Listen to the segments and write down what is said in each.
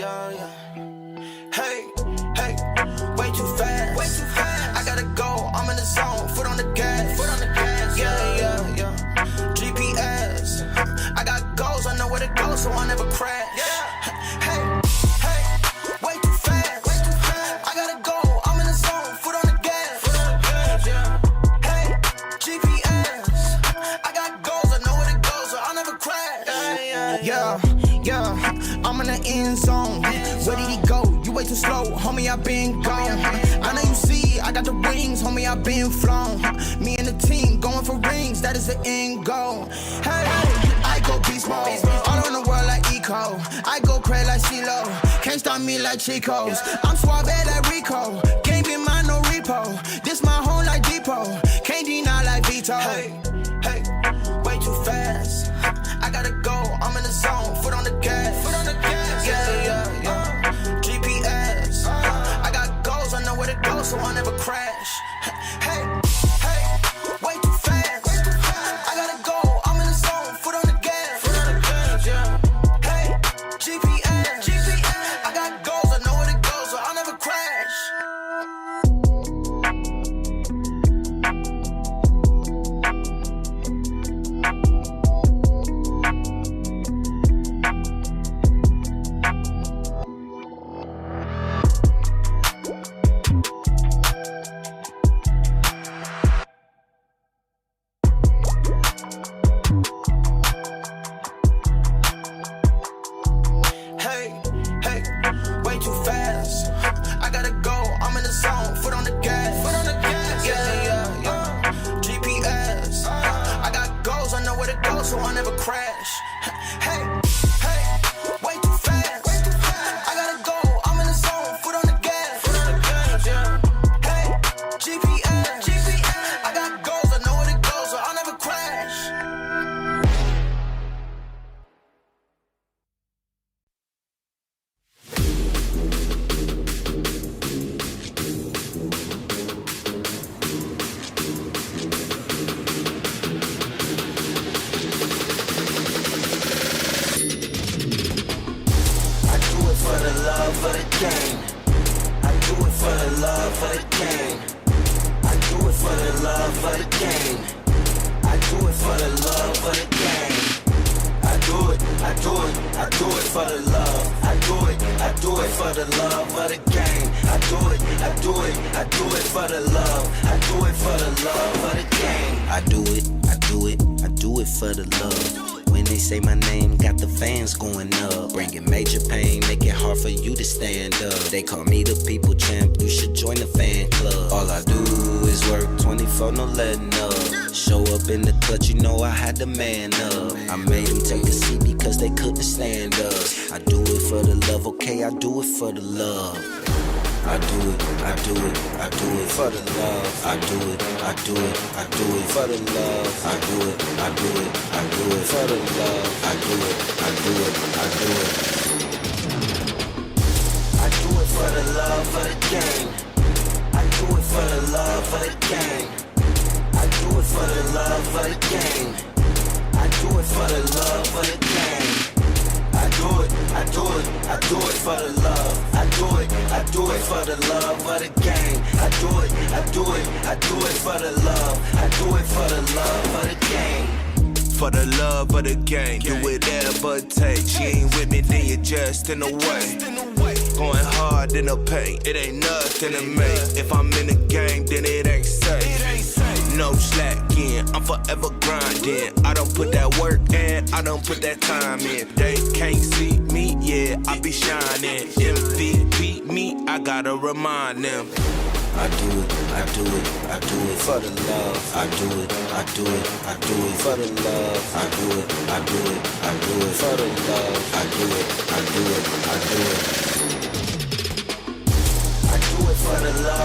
Hey, hey, way too fast. I gotta go, I'm in the zone, foot on the gas. Yeah. GPS, I got goals, I know where to go, so I never crash. Hey, way too fast. I gotta go, I'm in the zone, foot on the gas. Hey, GPS, I got goals, I know where to go, so I never crash. Yeah, I'm in the end zone. Where did he go? You way too slow, homie, I been gone. I know you see, I got the wings, homie, I been flown. Me and the team going for rings, that is the end goal. Hey, I go beast mode, all around the world like Eco. I go crazy like CeeLo, can't stop me like Chico's. I'm suave like Rico, can't be mine no repo. This my home like Depot, can't deny like Vito. Hey, way too fast. I gotta go, I'm in the zone, foot on the gas. Yeah. GPS, I got goals, I know where to go, so I never crash. Hey, way too fast. I gotta go, I'm in the zone, foot on the gas. Hey, GPS, I got goals, I know where to go, so I never crash. Hey, way too fast. I gotta go, I'm in the zone, foot on the gas. Yeah. GPS, I got goals, I know where to go, so I never crash. Hey, way too fast. I gotta go, I'm in the zone, foot on the gas. Hey, GPS, I got goals, I know where to go, so I never crash. For the love of the game, I do it for the love of the game. I do it for the love of the game. I do it for the love of the game. I do it for the love. I do it for the love of the game. I do it for the love. I do it for the love of the game. I do it for the love. When they say my name, got the fans going up. Bringing major pain, make it hard for you to stand up. They call me the people champ, you should join the fan club. All I do is work 24, no letting up. Show up in the clutch, you know I had to man up. I made them take a seat because they couldn't stand up. I do it for the love, okay, I do it for the love. I do it for the love. I do it for the love. I do it for the love. I do it. I do it for the love of the game. I do it for the love of the game. I do it for the love of the game. I do it for the love of the game. I do it for the love. I do it for the love of the game. I do it for the love. I do it for the love of the game. For the love of the game, do whatever it takes. She ain't with me, then you're just in the way. Going hard in the paint, it ain't nothing to make. If I'm in the game, then it ain't safe. No slacking, I'm forever grinding. I don't put that work in, I don't put that time in. They can't see me, yeah, I be shining. MVP me, I gotta remind them. I do it for the love. I do it for the love. I do it for the love. I do it. I do it for the love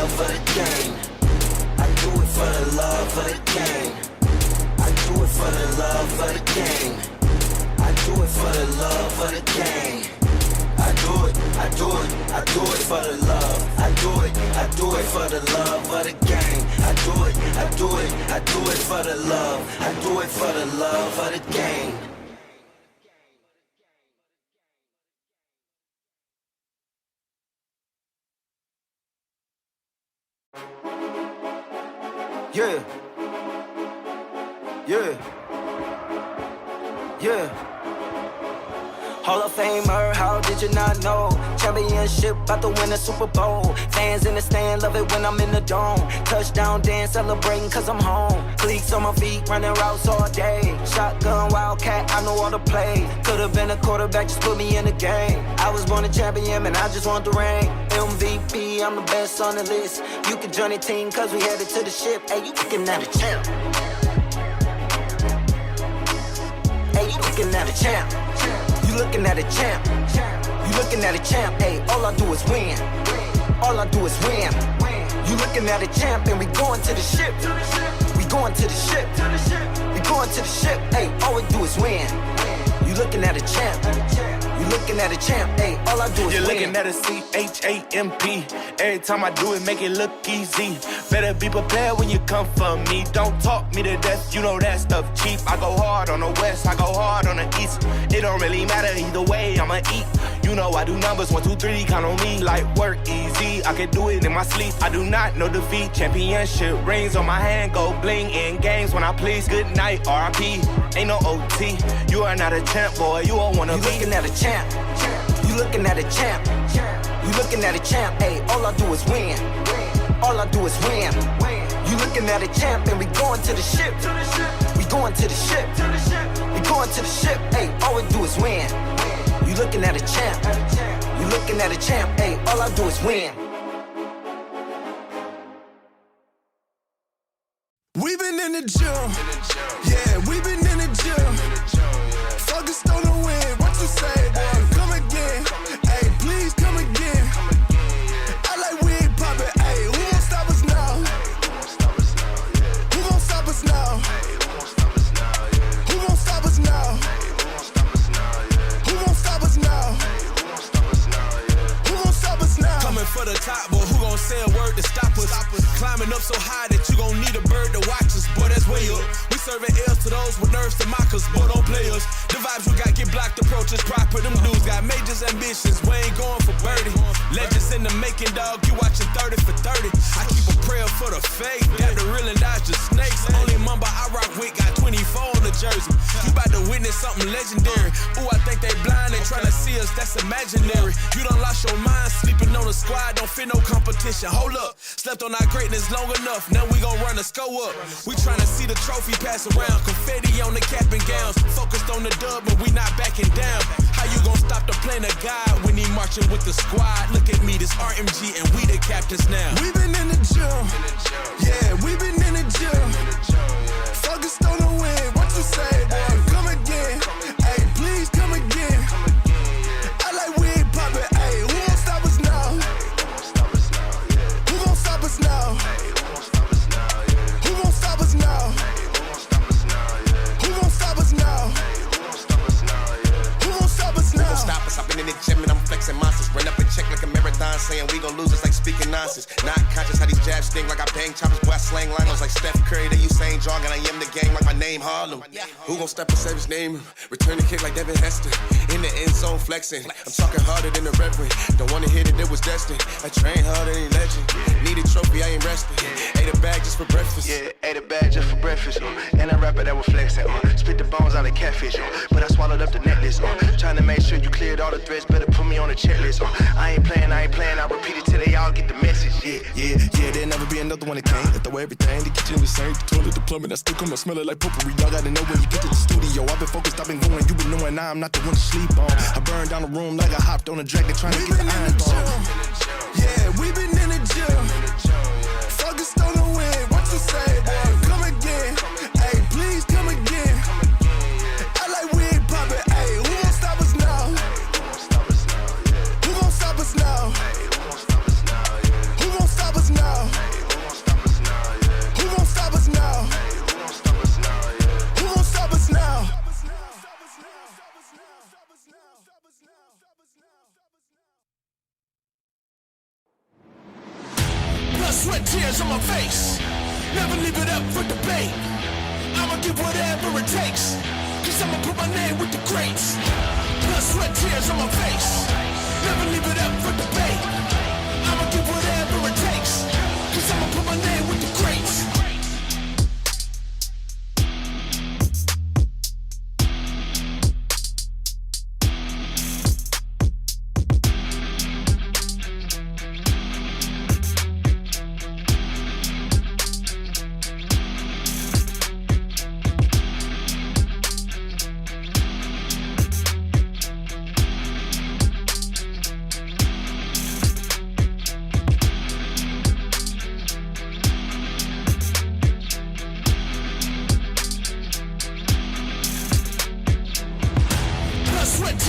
of the game. I do it for the love of the game. I do it for the love of the game. I do it for the love of the game. I do it for the love. I do it for the love of the game. I do it for the love. I do it for the love of the game. Yeah. Yeah. Yeah. Hall of Famer, how did you not know? Championship, about to win a Super Bowl. Fans in the stand, love it when I'm in the dome. Touchdown dance, celebrating cause I'm home. Cleats on my feet, running routes all day. Shotgun, wildcat, I know all the play. Could've been a quarterback, just put me in the game. I was born a champion and I just want the ring. MVP, I'm the best on the list. You can join the team cause we headed to the ship. Hey, you looking at a champ. Hey, you looking at a champ. You looking at a champ. You looking at a champ. Hey, all I do is win. All I do is win. You looking at a champ and we going to the ship. We going to the ship. We going to the ship. Hey, all we do is win. You looking at a champ. You looking at a champ. Hey, all I do is win. You're looking at a C-H-A-M-P. Every time I do it, make it look easy. Better be prepared when you come for me. Don't talk me to death, you know that stuff cheap. I go hard on the west, I go hard on the east. It don't really matter either way, I'ma eat. You know I do numbers, 1, 2, 3, count on me like work easy. I can do it in my sleep, I do not know defeat. Championship rings on my hand, go bling in games when I please. Good night, R.I.P. Ain't no O.T. You are not a champ, boy, you all wanna be. You looking at a champ. You looking at a champ. You looking at a champ. Hey, all I do is win. All I do is win. You looking at a champ and we going to the ship. We going to the ship. We going to the ship. Hey, all we do is win. You looking at a champ. You looking at a champ. Hey, all I do is win. We've been in the gym. Yeah, we've been in the gym. Focused on the win. What you say, boy? Come again. Hey, please come again. I like we ain't poppin'. Hey, who gon' stop us now? Who gon' stop us now? Who gon' stop us now? Who gon' stop us now? Who gon' stop us now? Coming for the top, boy, who gon' say a word to stop us? Climbing up so high that you gon' need a bird to watch us. Boy, that's way up. We serving L's to those with nerves to mock us. Boy, don't play us. The vibes we got get blocked, approaches proper. Them dudes got majors ambitions. We ain't going for birdie. Legends in the making, dog. You watching 30 for 30. I keep a prayer for the fake. Got the real and dodge the snakes. Only mamba I rock with got 24 on the jersey. You about to witness something legendary. Ooh, I think they blind. They tryna see us. That's imaginary. You done lost your mind. Sleeping on the squad. Don't fit no competition. Hold up. Slept on our greatness long enough. Now we gon' run the score up. We tryna see the trophy pass around. Confetti on the cap and gowns. Focused on the dub, but we not backing down. How you gon' stop the plan of God when he marching with the squad? Look at me, this RMG, and we the captains now. We've been in the gym. Yeah, we've been in the gym. Focused on the win. What you say, boy? Come again. Hey, please come again. I like we ain't poppin'. Hey, who gon' stop us now? Who gon' stop us now? Who gon' stop us now? Who gon' stop us now? Who gon' stop us now? Stop us, I've been in the gym and I'm flexing monsters. Run up and check like a marathon, saying we gon' lose, it's like speaking nonsense. Not conscious how these jabs sting like I bang choppers, boy I slang linos like Steph Curry. They Usain Jong and I am the game like my name Harlem. Who gon' step and save his name? Return the kick like Devin Hester. In the end zone flexing. I'm talking harder than the reverend. Don't wanna hear that it was destined. I train harder than legend. Need a trophy, I ain't resting. Ate a bag just for breakfast. Yeah, ate a bag just for breakfast. And a rapper that was flexing. Spit the bones out of catfish. But I swallowed up the necklace. Trying to make sure you cleared all the threats. Better put me on the checklist. I ain't playing. I repeat it till they all get the message. Yeah, there'll never be another one that can't. I throw everything, the kitchen the same, the toilet, the plumbing, I still come and smell it like potpourri. Y'all gotta know when you get to the studio. I've been focused, I've been going, you been knowing now I'm not the one to sleep on. I burned down the room like I hopped on a dragon trying to get the iron bomb. Yeah, we've been in the gym. Focused on the win. What you say, boy? Come again. Hey, please come again. I like we ain't poppin'. Hey, who gon' stop us now? Who gon' stop us now? Who gon' stop us now? Who gon' stop us now? Who gon' stop us now? Blood, sweat, tears on my face. Never leave it up for debate. I'ma give whatever it takes. Cause I'ma put my name with the greats. Blood, sweat, tears on my face. Never leave it up for debate. I'ma give whatever it takes. Cause I'ma put my name with the greats.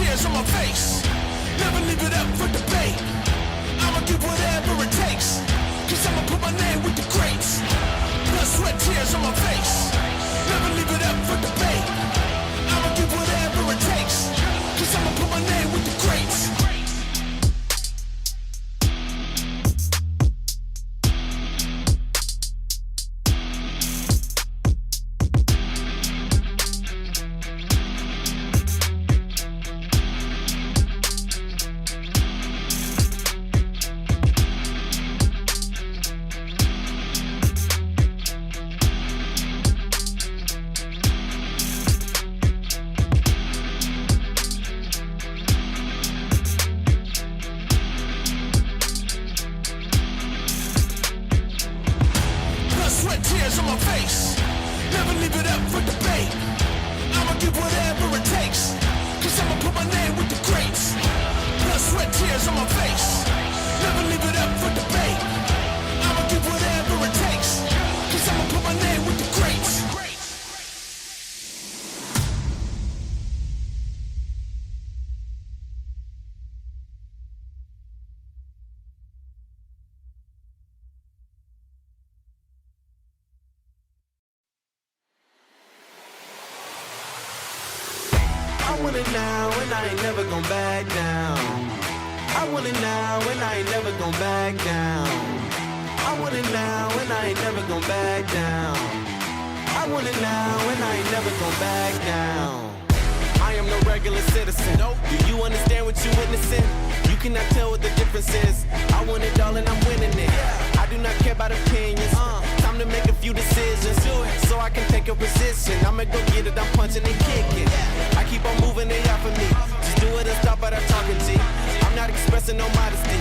tears on my face. Never leave it up for debate. I'ma give whatever it takes. Cause I'ma put my name with the greats. Blood, sweat, tears on my face. Never leave it up for debate. I'ma give whatever it takes. Cause I'ma put my name with the greats. Sweat, tears on my face. Never leave it up for debate. I'ma give whatever it takes. Cause I'ma put my name with the greats. Blood, sweat, tears on my face. Never leave it up for debate. I'ma give whatever it takes. Cause I'ma put my name with the greats. I want it now and I ain't never gon' back down. I want it now and I ain't never gon' back down. I want it now and I ain't never gon' back down. I want it now and I ain't never gon' back down. I am no regular citizen. Do you understand what you're witnessing? You cannot tell what the difference is. I want it all and I'm winning it. I do not care about opinions. Time to make a few decisions so I can take a position. I'ma go get it, I'm punching and kicking. I keep on moving, they offer me. Just do it and stop without talking, G. I'm not expressing no modesty.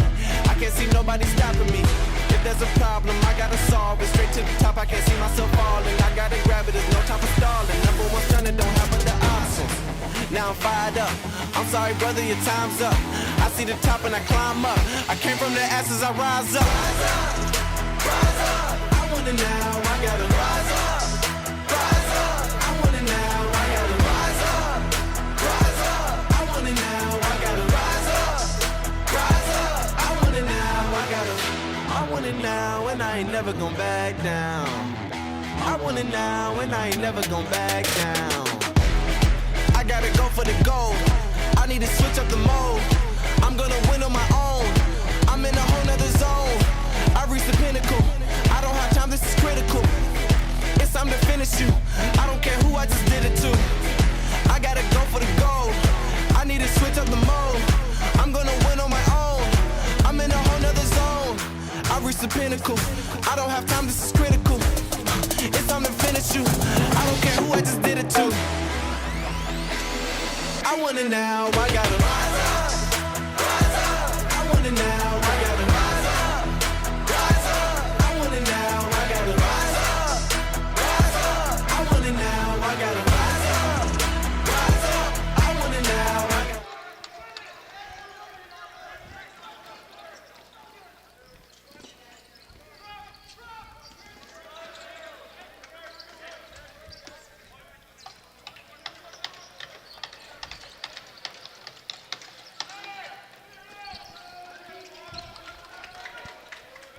I can't see nobody stopping me. If there's a problem, I gotta solve it. Straight to the top, I can't see myself falling. I gotta grab it, there's no time for stalling. Number one stunner, don't have other options. Now I'm fired up. I'm sorry, brother, your time's up. I see the top and I climb up. I came from the ashes, I rise up. Rise up, rise up. I want it now, I gotta rise up. Rise up. I want it now, I gotta rise up. Rise up. I want it now, I gotta rise up. Rise up. I want it now, I want it now, and I ain't never gon' back down. I want it now, and I ain't never gon' back down. I gotta go for the gold. I need to switch up the mode. I'm gonna win on my own. I'm in a whole nother zone. I reached the pinnacle. I don't have time, this is critical. It's time to finish you. I don't care who I just did it to. I gotta go for the gold. I need to switch up the mode. I'm gonna win on my own. I'm in a whole nother zone. I reached the pinnacle. I don't have time, this is critical. It's time to finish you. I don't care who I just did it to. I want it now, I gotta rise up, rise up. I want it now, I gotta rise up, rise up. I want it now, I gotta rise up, rise up. I want it now, I gotta rise up, rise up. I want it now, I gotta.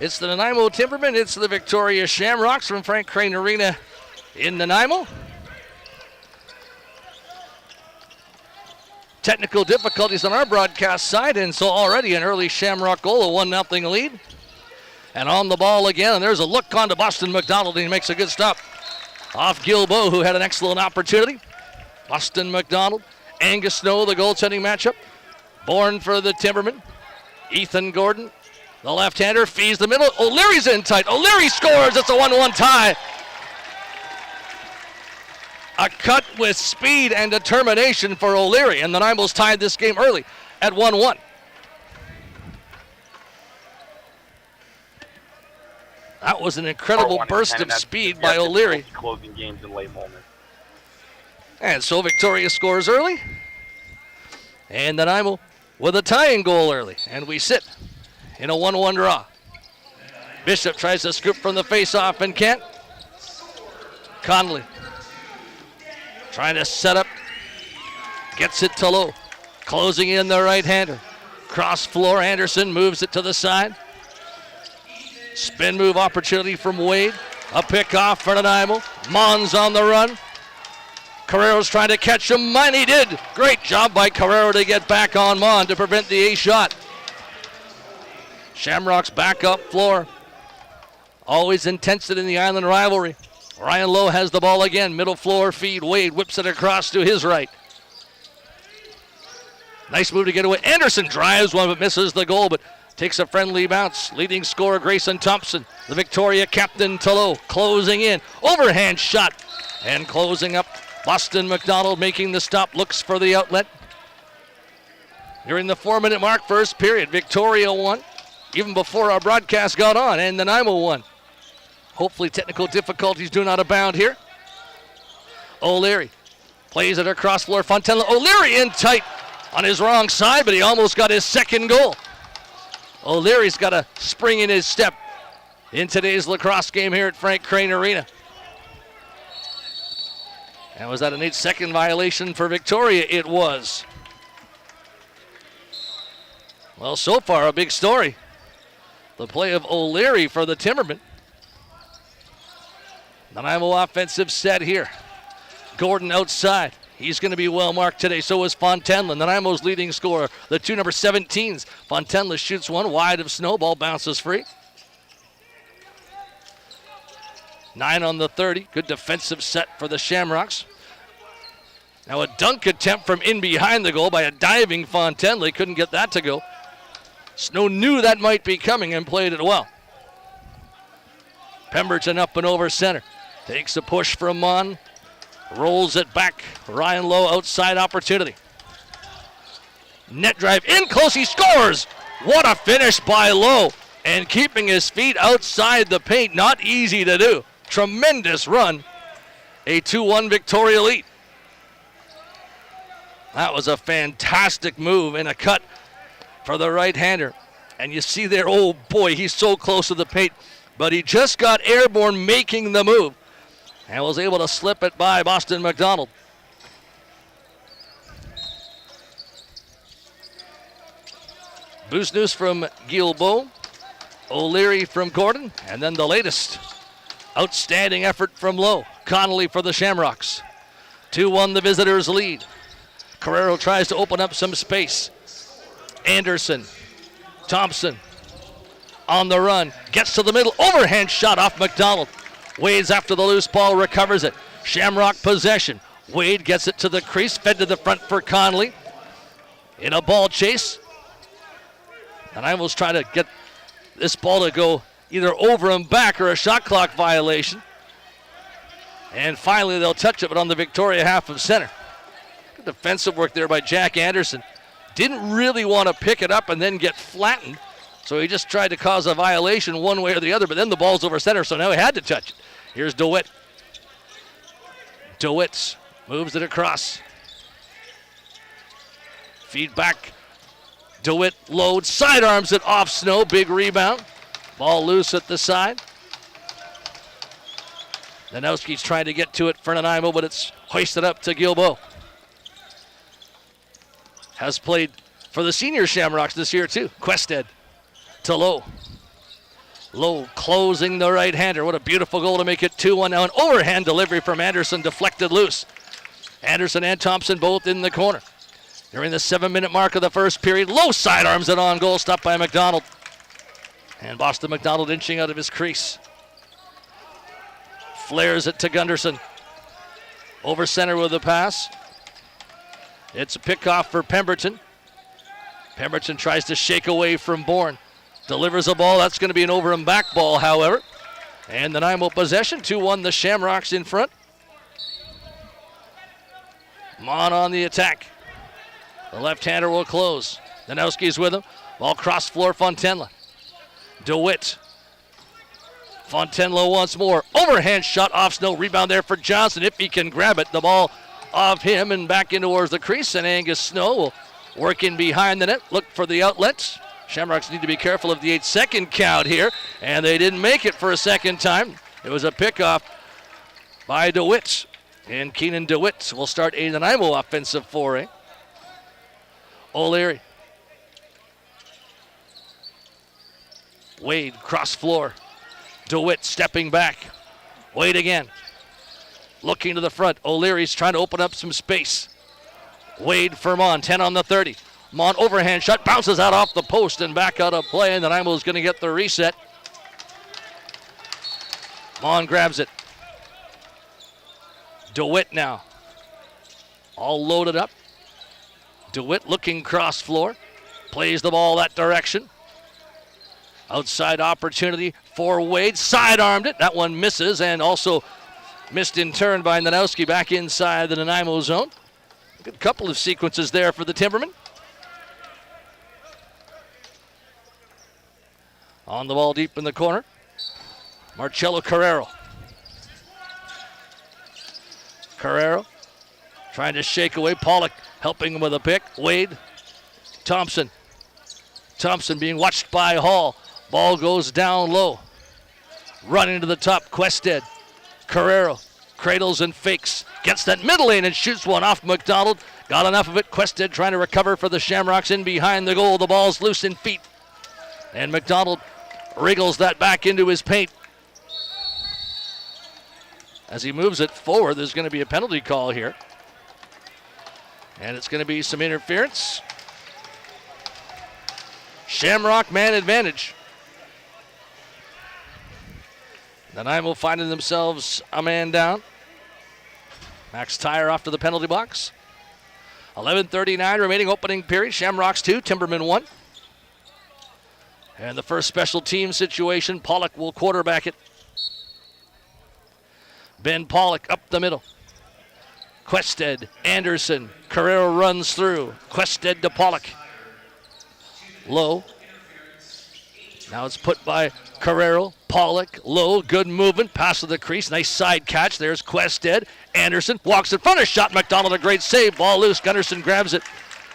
It's the Nanaimo Timbermen. It's the Victoria Shamrocks from Frank Crane Arena in Nanaimo. Technical difficulties on our broadcast side, and so already an early Shamrock goal, a 1-0 lead. And on the ball again, and there's a look on to Boston McDonald, and he makes a good stop off Gilbo, who had an excellent opportunity. Boston McDonald, Angus Snow, the goaltending matchup. Born for the Timbermen. Ethan Gordon, the left-hander, feeds the middle. O'Leary's in tight. O'Leary scores. It's a 1-1 tie. A cut with speed and determination for O'Leary, and the Nanaimo's tied this game early at 1-1. That was an incredible burst of speed by O'Leary. Closing games in late moments. And so Victoria scores early. And Nanaimo with a tying goal early. And we sit in a 1-1 draw. Bishop tries to scoop from the face-off and can't. Conley trying to set up. Gets it to low. Closing in the right-hander. Cross floor, Anderson moves it to the side. Spin move opportunity from Wade. A pick off for Nanaimo. Mons on the run. Carrero's trying to catch him, and he did. Great job by Carrero to get back on Mon to prevent the ace shot. Shamrocks back up floor. Always intensity in the Island rivalry. Ryan Lowe has the ball again. Middle floor feed. Wade whips it across to his right. Nice move to get away. Anderson drives one but misses the goal, but takes a friendly bounce. Leading scorer Grayson Thompson. The Victoria captain to Lowe. Closing in. Overhand shot. And closing up. Boston McDonald making the stop. Looks for the outlet. During the 4-minute mark, first period. Victoria won. Even before our broadcast got on. And Nanaimo won. Hopefully technical difficulties do not abound here. O'Leary plays it across floor. Fontella. O'Leary in tight on his wrong side, but he almost got his second goal. O'Leary's got a spring in his step in today's lacrosse game here at Frank Crane Arena. And was that an 8-second violation for Victoria? It was. Well, so far a big story. The play of O'Leary for the Timbermen. Nanaimo offensive set here. Gordon outside. He's going to be well marked today. So is Fontenla, Nanaimo's leading scorer. The two number 17s. Fontenla shoots one wide of Snow. Ball bounces free. 9 on the 30. Good defensive set for the Shamrocks. Now a dunk attempt from in behind the goal by a diving Fontenla. He couldn't get that to go. Snow knew that might be coming and played it well. Pemberton up and over center. Takes a push from Mon. Rolls it back. Ryan Lowe outside opportunity. Net drive in close. He scores. What a finish by Lowe. And keeping his feet outside the paint. Not easy to do. Tremendous run. A 2-1 Victoria lead. That was a fantastic move and a cut for the right-hander. And you see there, oh boy, he's so close to the paint. But he just got airborne making the move and was able to slip it by Boston McDonald. Boost news from Guilbeault, O'Leary from Gordon, and then the latest outstanding effort from Lowe. Connolly for the Shamrocks. 2-1 the visitors lead. Carrero tries to open up some space. Anderson, Thompson on the run, gets to the middle, overhand shot off McDonald. Wade's after the loose ball, recovers it. Shamrock possession. Wade gets it to the crease, fed to the front for Conley. In a ball chase. And I almost try to get this ball to go either over and back or a shot clock violation. And finally they'll touch it, but on the Victoria half of center. Good defensive work there by Jack Anderson. Didn't really want to pick it up and then get flattened. So he just tried to cause a violation one way or the other, but then the ball's over center, so now he had to touch it. Here's DeWitt. DeWitt moves it across. Feed back. DeWitt loads, sidearms it off Snow. Big rebound. Ball loose at the side. Danowski's trying to get to it for Nanaimo, but it's hoisted up to Guilbeault. Has played for the senior Shamrocks this year too. Quested to Lowe. Lowe closing the right-hander. What a beautiful goal to make it 2-1 now. An overhand delivery from Anderson, deflected loose. Anderson and Thompson both in the corner. During the 7-minute mark of the first period, Lowe sidearms it on goal, stopped by McDonald. And Boston McDonald inching out of his crease. Flares it to Gunderson. Over center with the pass. It's a pickoff for Pemberton. Pemberton tries to shake away from Bourne. Delivers a ball. That's going to be an over and back ball, however. And the Nanaimo possession. 2-1 the Shamrocks in front. Mon on the attack. The left-hander will close. Danowski's with him. Ball cross floor, Fontenla. DeWitt. Fontenla once more. Overhand shot off Snow. Rebound there for Johnson. If he can grab it, the ball off him and back in towards the crease. And Angus Snow will work in behind the net. Look for the outlets. Shamrocks need to be careful of the 8-second count here. And they didn't make it for a second time. It was a pickoff by DeWitt. And Keenan DeWitt will start a Nanaimo offensive foray. O'Leary. Wade, cross floor. DeWitt stepping back. Wade again. Looking to the front. O'Leary's trying to open up some space. Wade for Mon, 10 on the 30. Mon overhand shot, bounces out off the post and back out of play, and Nanaimo's going to get the reset. Mon grabs it. DeWitt now. All loaded up. DeWitt looking cross floor. Plays the ball that direction. Outside opportunity for Wade. Sidearmed it. That one misses and also missed in turn by Nanowski back inside the Nanaimo zone. Good couple of sequences there for the Timbermen. On the ball deep in the corner. Marcello Carrero. Carrero trying to shake away. Pollock helping him with a pick. Wade. Thompson. Thompson being watched by Hall. Ball goes down low. Running to the top. Quested. Carrero cradles and fakes. Gets that middle lane and shoots one off McDonald. Got enough of it. Quested trying to recover for the Shamrocks in behind the goal. The ball's loose in feet. And McDonald wriggles that back into his paint. As he moves it forward, there's going to be a penalty call here. And it's going to be some interference. Shamrock man advantage. Nanaimo finding themselves a man down. Max Tyre off to the penalty box. 11:39 remaining opening period. Shamrocks 2, Timbermen 1. And the first special team situation, Pollock will quarterback it. Ben Pollock up the middle. Quested, Anderson, Carrero runs through. Quested to Pollock. Low. Now it's put by Carrero. Pollock, low, good movement, pass to the crease, nice side catch. There's Quested. Anderson walks in front of shot. McDonald, a great save. Ball loose. Gunnarsson grabs it,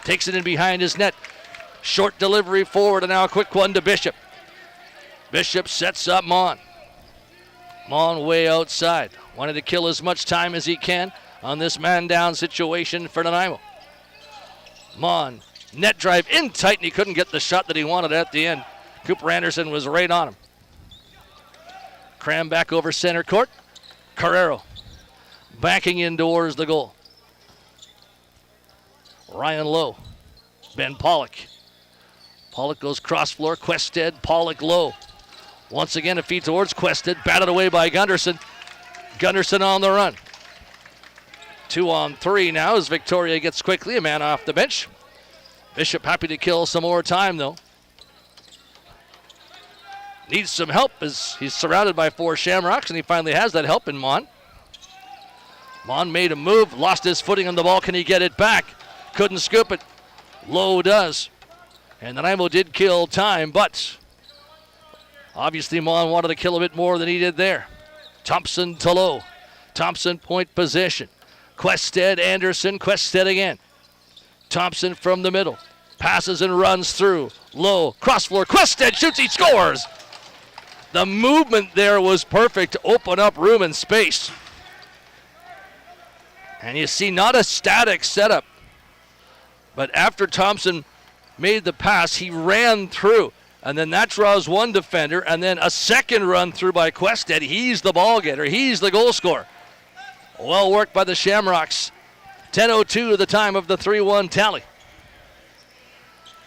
takes it in behind his net. Short delivery forward, and now a quick one to Bishop. Bishop sets up Mon. Mon way outside. Wanted to kill as much time as he can on this man down situation for Nanaimo. Mon, net drive in tight, and he couldn't get the shot that he wanted at the end. Cooper Anderson was right on him. Cram back over center court. Carrero backing in towards the goal. Ryan Lowe. Ben Pollock. Pollock goes cross floor. Quested. Pollock low. Once again a feed towards Quested. Batted away by Gunnarsson. Gunnarsson on the run. 2-on-3 now as Victoria gets quickly a man off the bench. Bishop happy to kill some more time though. Needs some help as he's surrounded by 4 Shamrocks, and he finally has that help in Mon. Mon made a move, lost his footing on the ball. Can he get it back? Couldn't scoop it. Lowe does. And Nanaimo did kill time, but obviously Mon wanted to kill a bit more than he did there. Thompson to Lowe. Thompson point position. Quested, Anderson, Quested again. Thompson from the middle. Passes and runs through. Lowe, cross floor. Quested shoots, he scores. The movement there was perfect to open up room and space. And you see not a static setup. But after Thompson made the pass, he ran through. And then that draws one defender. And then a second run through by Quested. He's the ball getter. He's the goal scorer. Well worked by the Shamrocks. 10:02 at the time of the 3-1 tally.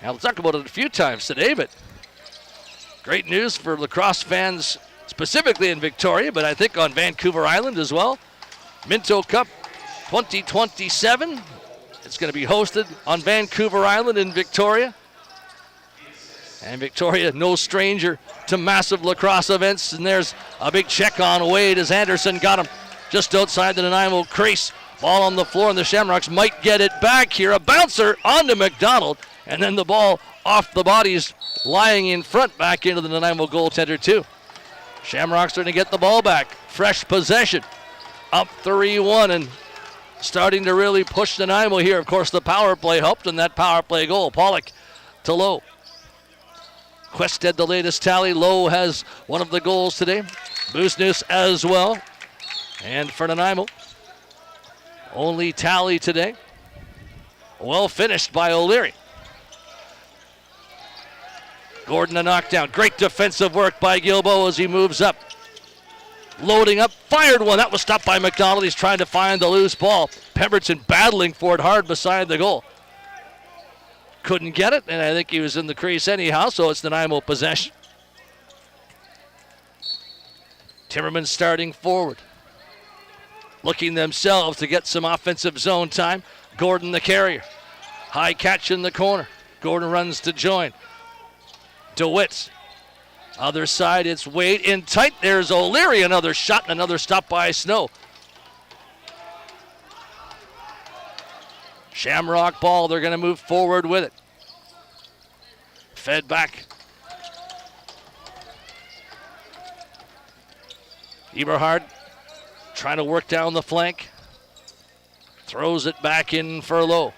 Now, we'll talk about it a few times today, but great news for lacrosse fans, specifically in Victoria, but I think on Vancouver Island as well. Minto Cup 2027. It's going to be hosted on Vancouver Island in Victoria. And Victoria, no stranger to massive lacrosse events. And there's a big check on Wade as Anderson got him just outside the Nanaimo crease. Ball on the floor, and the Shamrocks might get it back here. A bouncer onto McDonald. And then the ball off the bodies lying in front back into the Nanaimo goaltender too. Shamrocks are going to get the ball back. Fresh possession. Up 3-1 and starting to really push Nanaimo here. Of course, the power play helped in that power play goal. Pollock to Lowe. Quested the latest tally. Lowe has one of the goals today. Boosnus as well. And for Nanaimo, only tally today. Well finished by O'Leary. Gordon a knockdown. Great defensive work by Gilbo as he moves up. Loading up, fired one. That was stopped by McDonald. He's trying to find the loose ball. Pemberton battling for it hard beside the goal. Couldn't get it, and I think he was in the crease anyhow, so it's Nanaimo possession. Timbermen starting forward. Looking themselves to get some offensive zone time. Gordon the carrier. High catch in the corner. Gordon runs to join. DeWitt. Other side, it's Wade in tight. There's O'Leary, another shot, and another stop by Snow. Shamrock ball, they're going to move forward with it. Fed back. Eberhard trying to work down the flank. Throws it back in for Lowe.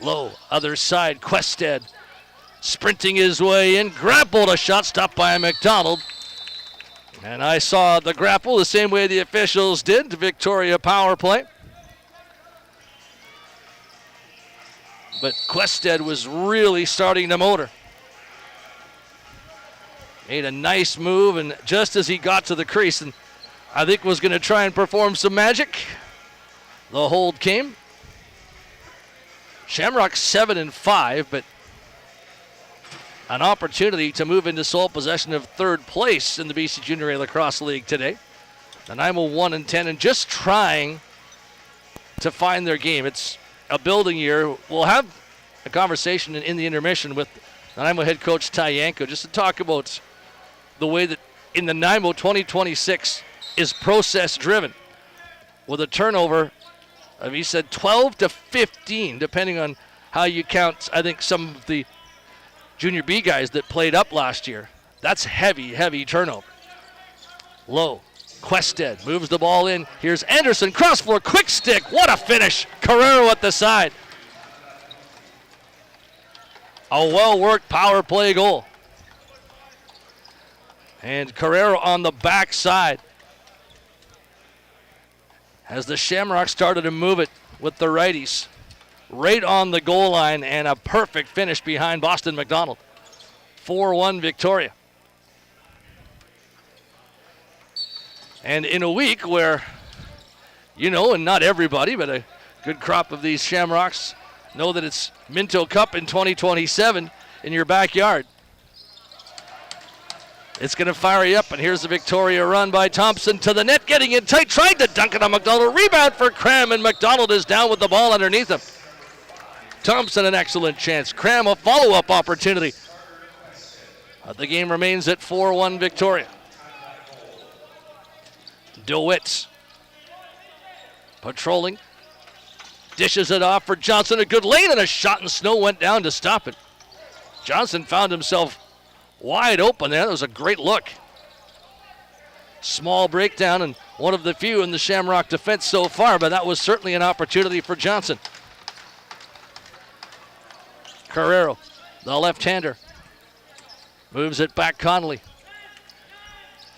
Lowe, other side, Quested. Sprinting his way in, grappled a shot, stopped by McDonald. And I saw the grapple the same way the officials did, the Victoria power play. But Quested was really starting to motor. Made a nice move, and just as he got to the crease, and I think was going to try and perform some magic, the hold came. Shamrock 7-5, but an opportunity to move into sole possession of third place in the BC Junior A Lacrosse League today. Nanaimo 1-10 and just trying to find their game. It's a building year. We'll have a conversation in the intermission with Nanaimo head coach Ty Yanko just to talk about the way that in Nanaimo 2026 is process driven with a turnover of, he said, 12 to 15, depending on how you count, I think, some of the Junior B guys that played up last year. That's heavy turnover. Low. Quested moves the ball in. Here's Anderson, cross floor, quick stick. What a finish. Carrero at the side. A well-worked power play goal. And Carrero on the backside. As the Shamrocks started to move it with the righties. Right on the goal line, and a perfect finish behind Boston McDonald. 4-1 Victoria. And in a week where, you know, and not everybody, but a good crop of these Shamrocks know that it's Minto Cup in 2027 in your backyard. It's going to fire you up, and here's the Victoria run by Thompson to the net, getting in tight, trying to dunk it on McDonald. Rebound for Cram, and McDonald is down with the ball underneath him. Thompson an excellent chance. Cram a follow-up opportunity. The game remains at 4-1 Victoria. DeWitt patrolling. Dishes it off for Johnson. A good lane and a shot, and Snow went down to stop it. Johnson found himself wide open there. That was a great look. Small breakdown, and one of the few in the Shamrock defense so far, but that was certainly an opportunity for Johnson. Carrero, the left-hander, moves it back. Connolly.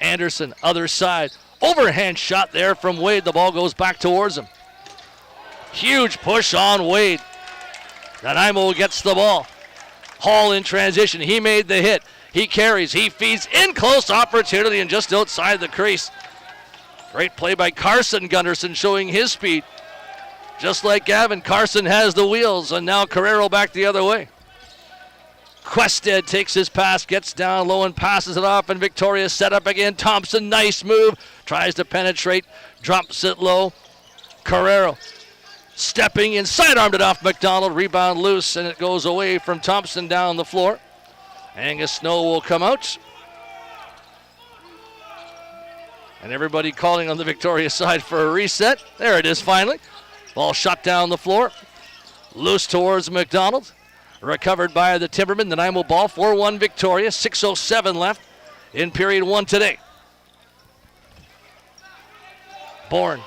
Anderson, other side. Overhand shot there from Wade. The ball goes back towards him. Huge push on Wade. Nanaimo gets the ball. Hall in transition. He made the hit. He carries. He feeds in close opportunity and just outside the crease. Great play by Carson Gunderson, showing his speed. Just like Gavin, Carson has the wheels, and now Carrero back the other way. Quested takes his pass, gets down low and passes it off, and Victoria set up again. Thompson, nice move, tries to penetrate, drops it low. Carrero stepping in, sidearmed it off McDonald, rebound loose, and it goes away from Thompson down the floor. Angus Snow will come out. And everybody calling on the Victoria side for a reset. There it is finally. Ball shot down the floor. Loose towards McDonald. Recovered by the Timbermen. The Nanaimo ball, 4-1 Victoria. 6:07 left in period one today. Bourne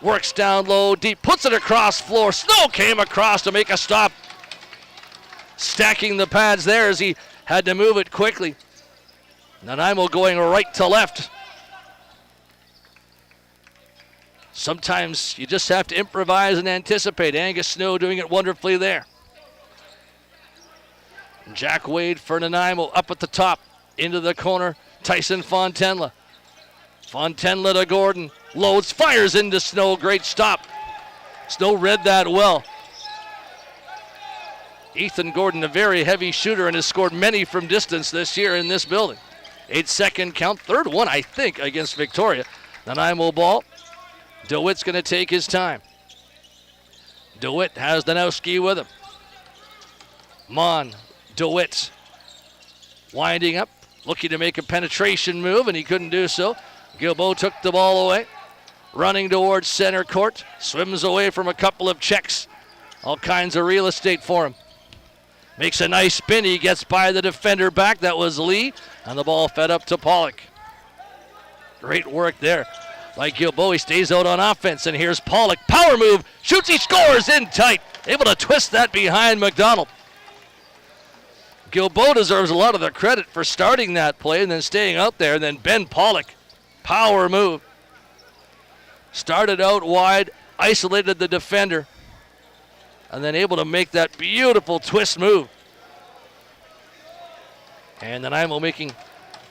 works down low, deep, puts it across floor. Snow came across to make a stop. Stacking the pads there as he had to move it quickly. Nanaimo going right to left. Sometimes you just have to improvise and anticipate. Angus Snow doing it wonderfully there. Jack Wade for Nanaimo up at the top. Into the corner, Tyson Fontenla. Fontenla to Gordon. Loads, fires into Snow. Great stop. Snow read that well. Ethan Gordon, a very heavy shooter, and has scored many from distance this year in this building. 8-second count, third one, I think, against Victoria. Nanaimo ball. DeWitt's going to take his time. DeWitt has Danowski with him. Mon, DeWitt, winding up, looking to make a penetration move, and he couldn't do so. Gilbo took the ball away, running towards center court, swims away from a couple of checks. All kinds of real estate for him. Makes a nice spin. He gets by the defender back. That was Lee. And the ball fed up to Pollock. Great work there. Like Gilboa, he stays out on offense. And here's Pollock. Power move. Shoots. He scores in tight. Able to twist that behind McDonald. Gilboa deserves a lot of the credit for starting that play and then staying out there. And then Ben Pollock. Power move. Started out wide. Isolated the defender. And then able to make that beautiful twist move. And Nanaimo making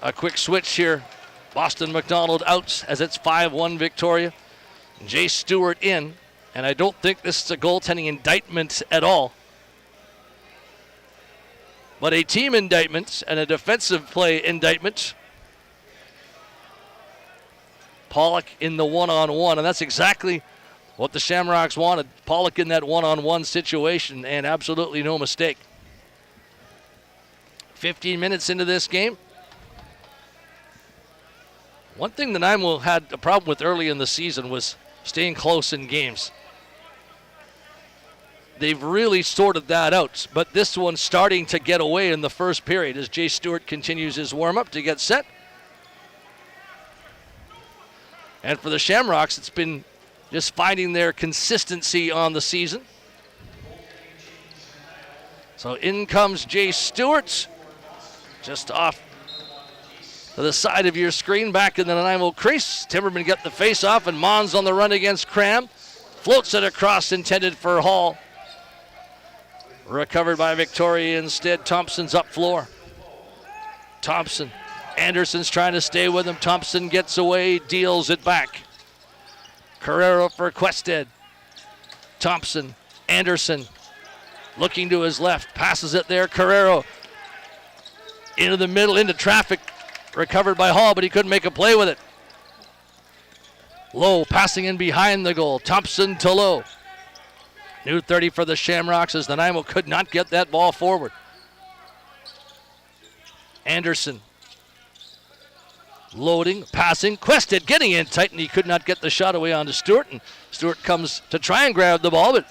a quick switch here. Boston McDonald out as it's 5-1 Victoria. Jay Stewart in. And I don't think this is a goaltending indictment at all. But a team indictment and a defensive play indictment. Pollock in the one-on-one, and that's exactly what the Shamrocks wanted. Pollock in that one-on-one situation, and absolutely no mistake. 15 minutes into this game. One thing that Nanaimo had a problem with early in the season was staying close in games. They've really sorted that out, but this one's starting to get away in the first period as Jay Stewart continues his warm-up to get set. And for the Shamrocks, it's been just finding their consistency on the season. So in comes Jay Stewart, just off to the side of your screen, back in the Nanaimo crease. Timbermen get the face-off, and Mons on the run against Cram. Floats it across, intended for Hall. Recovered by Victoria instead. Thompson's up floor. Thompson. Anderson's trying to stay with him. Thompson gets away, deals it back. Carrero for Quested. Thompson, Anderson, looking to his left, passes it there. Carrero into the middle, into traffic. Recovered by Hall, but he couldn't make a play with it. Lowe passing in behind the goal. Thompson to Lowe. New 30 for the Shamrocks as Nanaimo could not get that ball forward. Anderson. Loading, passing, Quested getting in tight, and he could not get the shot away onto Stewart. And Stewart comes to try and grab the ball, but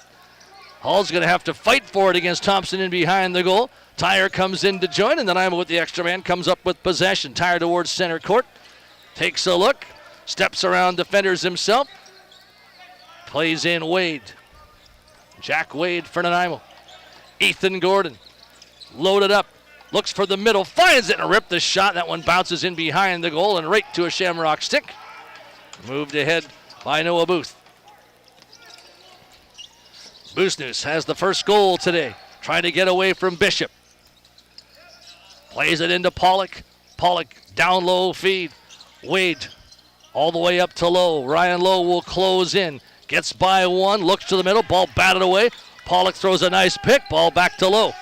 Hall's going to have to fight for it against Thompson in behind the goal. Tyre comes in to join, and Nanaimo with the extra man comes up with possession. Tyre towards center court, takes a look, steps around defenders himself, plays in Wade. Jack Wade for Nanaimo. Ethan Gordon, loaded up. Looks for the middle, finds it, and ripped the shot. That one bounces in behind the goal and right to a Shamrock stick. Moved ahead by Noah Booth. Boosnews has the first goal today, trying to get away from Bishop. Plays it into Pollock. Pollock down low feed. Wade all the way up to Lowe. Ryan Lowe will close in. Gets by one, looks to the middle, ball batted away. Pollock throws a nice pick, ball back to Lowe.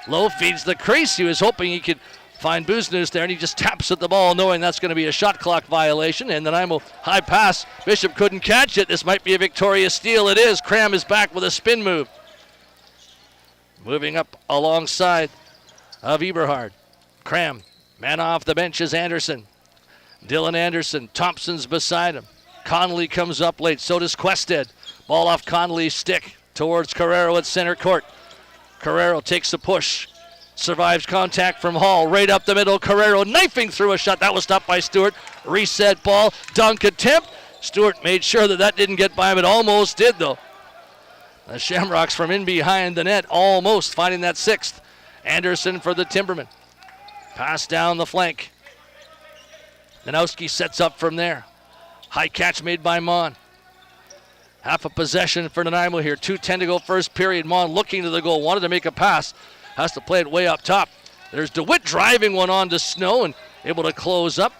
Lowe feeds the crease. He was hoping he could find Boosnews there, and he just taps at the ball, knowing that's going to be a shot clock violation. And the Nanaimo high pass. Bishop couldn't catch it. This might be a Victoria steal. It is. Cram is back with a spin move. Moving up alongside of Eberhard. Cram. Man off the bench is Anderson. Dylan Anderson. Thompson's beside him. Connolly comes up late. So does Quested. Ball off Connolly's stick towards Carrero at center court. Carrero takes a push. Survives contact from Hall. Right up the middle. Carrero knifing through a shot. That was stopped by Stewart. Reset ball. Dunk attempt. Stewart made sure that didn't get by him. It almost did, though. The Shamrocks from in behind the net almost finding that sixth. Anderson for the Timbermen. Pass down the flank. Danowski sets up from there. High catch made by Mon. Half a possession for Nanaimo here. 2:10 to go first period. Mon looking to the goal. Wanted to make a pass. Has to play it way up top. There's DeWitt driving one onto Snow and able to close up.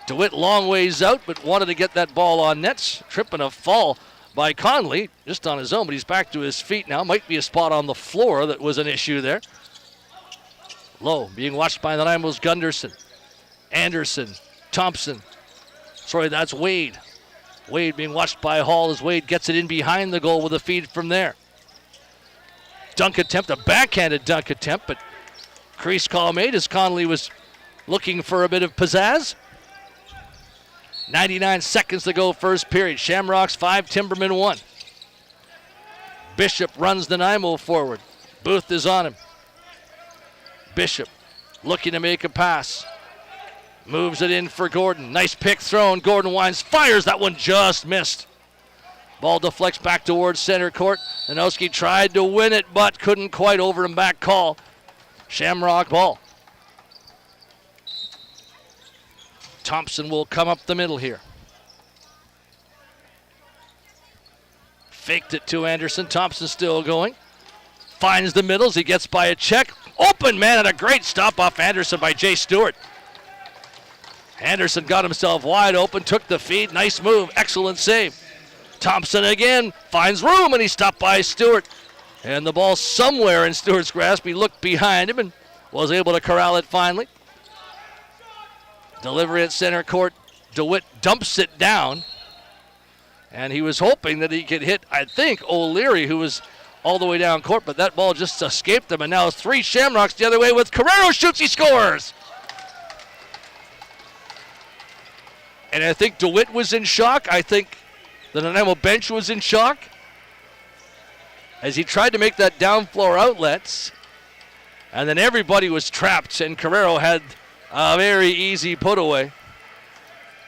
DeWitt long ways out, but wanted to get that ball on nets. Trip and a fall by Conley, just on his own, but he's back to his feet now. Might be a spot on the floor that was an issue there. Low, being watched by the Nanaimo's Gunderson. Anderson, Thompson. Sorry, that's Wade. Wade being watched by Hall as Wade gets it in behind the goal with a feed from there. Dunk attempt, a backhanded dunk attempt, but crease call made as Conley was looking for a bit of pizzazz. 99 seconds to go first period. Shamrocks 5, Timbermen 1. Bishop runs Nanaimo forward. Booth is on him. Bishop looking to make a pass. Moves it in for Gordon. Nice pick thrown. Gordon winds, fires. That one just missed. Ball deflects back towards center court. Nanowski tried to win it, but couldn't quite. Over and back call. Shamrock ball. Thompson will come up the middle here. Faked it to Anderson. Thompson still going. Finds the middles. He gets by a check. Open man, and a great stop off Anderson by Jay Stewart. Anderson got himself wide open, took the feed. Nice move. Excellent save. Thompson again finds room, and he stopped by Stewart. And the ball somewhere in Stewart's grasp. He looked behind him and was able to corral it finally. Delivery at center court. DeWitt dumps it down. And he was hoping that he could hit, I think, O'Leary, who was all the way down court, but that ball just escaped him. And now 3 Shamrocks the other way with Carrero shoots, he scores. And I think DeWitt was in shock. I think the Nanaimo bench was in shock as he tried to make that down floor outlets. And then everybody was trapped, and Carrero had a very easy put away.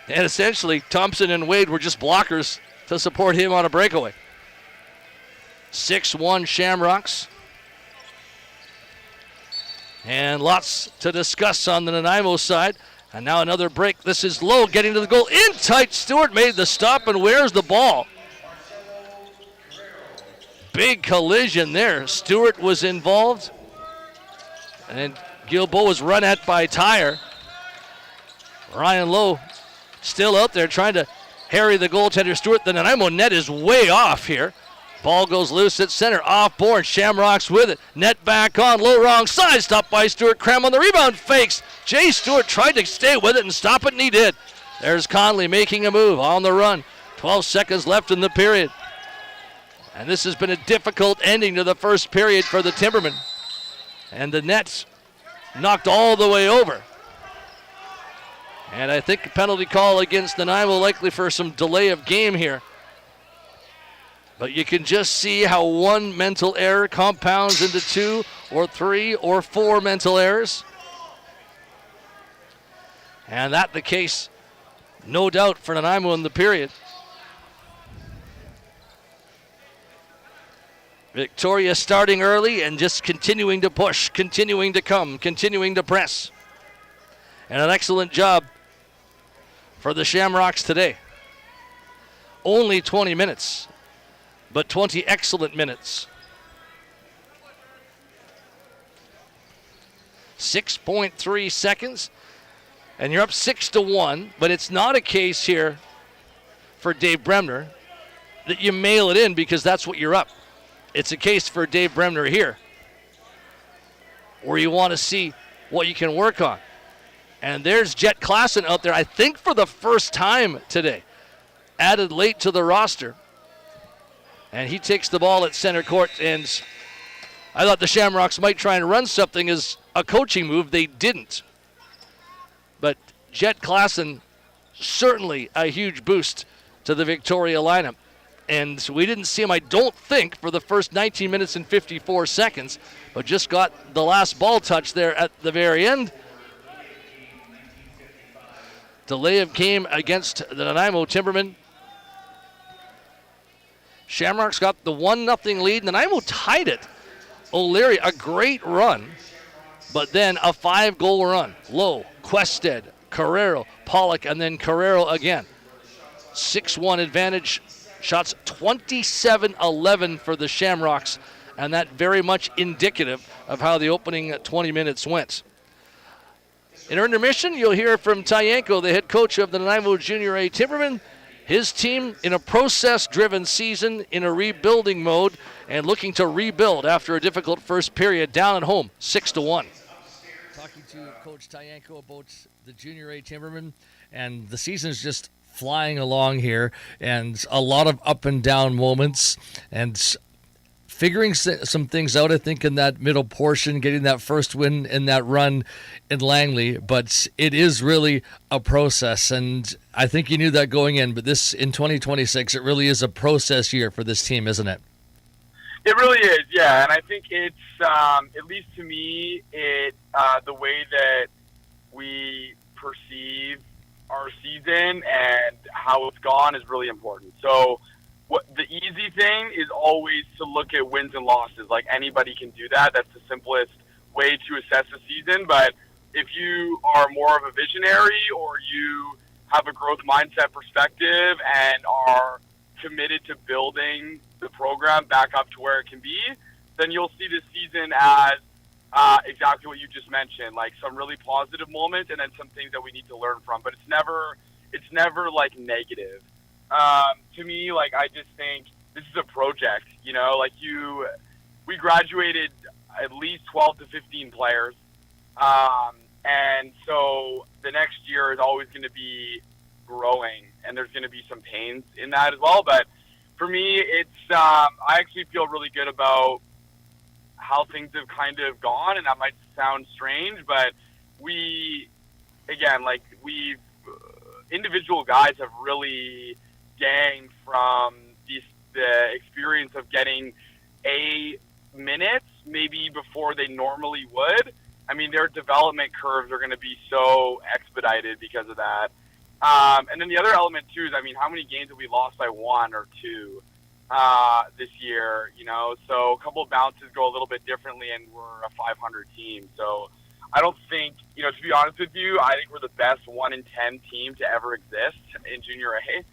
And essentially, Thompson and Wade were just blockers to support him on a breakaway. 6-1 Shamrocks. And lots to discuss on the Nanaimo side. And now another break. This is Low getting to the goal. In tight, Stewart made the stop, and where's the ball? Big collision there. Stewart was involved. And Gilbo was run at by Tyre. Ryan Lowe still out there trying to harry the goaltender Stewart. The Nanaimo net is way off here. Ball goes loose at center. Off board. Shamrocks with it. Net back on. Low wrong side. Stopped by Stewart. Cram on the rebound. Fakes. Jay Stewart tried to stay with it and stop it, and he did. There's Conley making a move on the run. 12 seconds left in the period. And this has been a difficult ending to the first period for the Timbermen. And the net's knocked all the way over. And I think a penalty call against Nanaimo, likely for some delay of game here. But you can just see how one mental error compounds into 2 or 3 or 4 mental errors. And that the case, no doubt, for Nanaimo in the period. Victoria starting early and just continuing to push, continuing to come, continuing to press. And an excellent job for the Shamrocks today. Only 20 minutes, but 20 excellent minutes. 6.3 seconds, and you're up 6-1, but it's not a case here for Dave Bremner that you mail it in because that's what you're up. It's a case for Dave Bremner here where you want to see what you can work on. And there's Jet Klassen out there, I think for the first time today, added late to the roster. And he takes the ball at center court, and I thought the Shamrocks might try and run something as a coaching move. They didn't. But Jet Klassen, certainly a huge boost to the Victoria lineup. And we didn't see him, I don't think, for the first 19 minutes and 54 seconds, but just got the last ball touch there at the very end. Delay of game against the Nanaimo Timbermen. Shamrocks got the 1-0 lead. Nanaimo tied it. O'Leary, a great run, but then a 5-goal run. Low, Quested, Carrero, Pollock, and then Carrero again. 6-1 advantage. Shots 27-11 for the Shamrocks and that very much indicative of how the opening 20 minutes went. In our intermission, you'll hear from Tyenko, the head coach of the Nanaimo Junior A Timbermen. His team in a process-driven season in a rebuilding mode and looking to rebuild after a difficult first period down at home, 6-1. Talking to Coach Tyenko about the Junior A Timbermen, and the season's just flying along here, and a lot of up and down moments, and figuring some things out, I think, in that middle portion, getting that first win in that run in Langley. But it is really a process, and I think you knew that going in. But this, in 2026, it really is a process year for this team, isn't it? It really is, yeah. And I think it's, at least to me, the way that we perceive our season and how it's gone is really important. So the easy thing is always to look at wins and losses. Like, anybody can do that. That's the simplest way to assess a season. But if you are more of a visionary, or you have a growth mindset perspective and are committed to building the program back up to where it can be, then you'll see this season as exactly what you just mentioned, like some really positive moments and then some things that we need to learn from. But it's never like negative. To me, like, I just think this is a project, you know, like we graduated at least 12 to 15 players. And so the next year is always going to be growing, and there's going to be some pains in that as well. But for me, it's, I actually feel really good about how things have kind of gone, and that might sound strange, but individual guys have really gained from the experience of getting minutes maybe before they normally would. I mean, their development curves are going to be so expedited because of that. And then the other element too is, I mean, how many games have we lost by 1 or 2 this year? You know, so a couple of bounces go a little bit differently, and we're a 500 team. So I don't think, you know, to be honest with you, I think we're the best 1 in 10 team to ever exist in Junior A,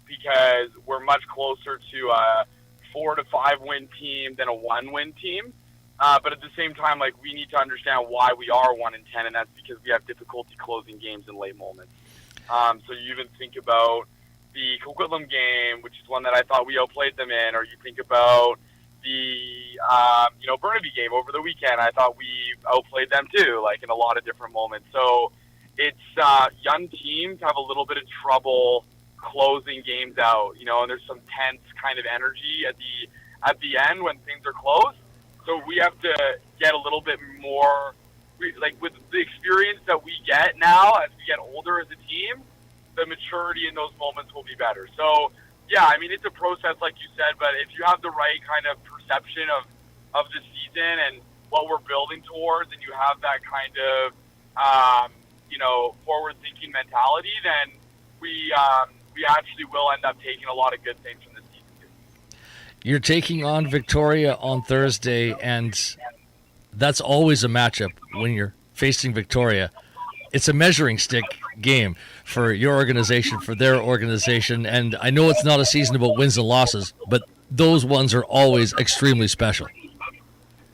because we're much closer to a 4 to 5 win team than a 1 win team. But at the same time, like, we need to understand why we are 1 in 10, and that's because we have difficulty closing games in late moments. So you even think about the Coquitlam game, which is one that I thought we outplayed them in, or you think about the Burnaby game over the weekend. I thought we outplayed them too, like, in a lot of different moments. So it's young teams have a little bit of trouble closing games out, you know, and there's some tense kind of energy at the end when things are close. So we have to get a little bit more, like, with the experience that we get now as we get older as a team, the maturity in those moments will be better. So, yeah, I mean, it's a process, like you said, but if you have the right kind of perception of the season and what we're building towards, and you have that kind of, forward-thinking mentality, then we actually will end up taking a lot of good things from this season. You're taking on Victoria on Thursday, and that's always a matchup when you're facing Victoria. It's a measuring stick game for your organization, for their organization, and I know it's not a season about wins and losses, but those ones are always extremely special.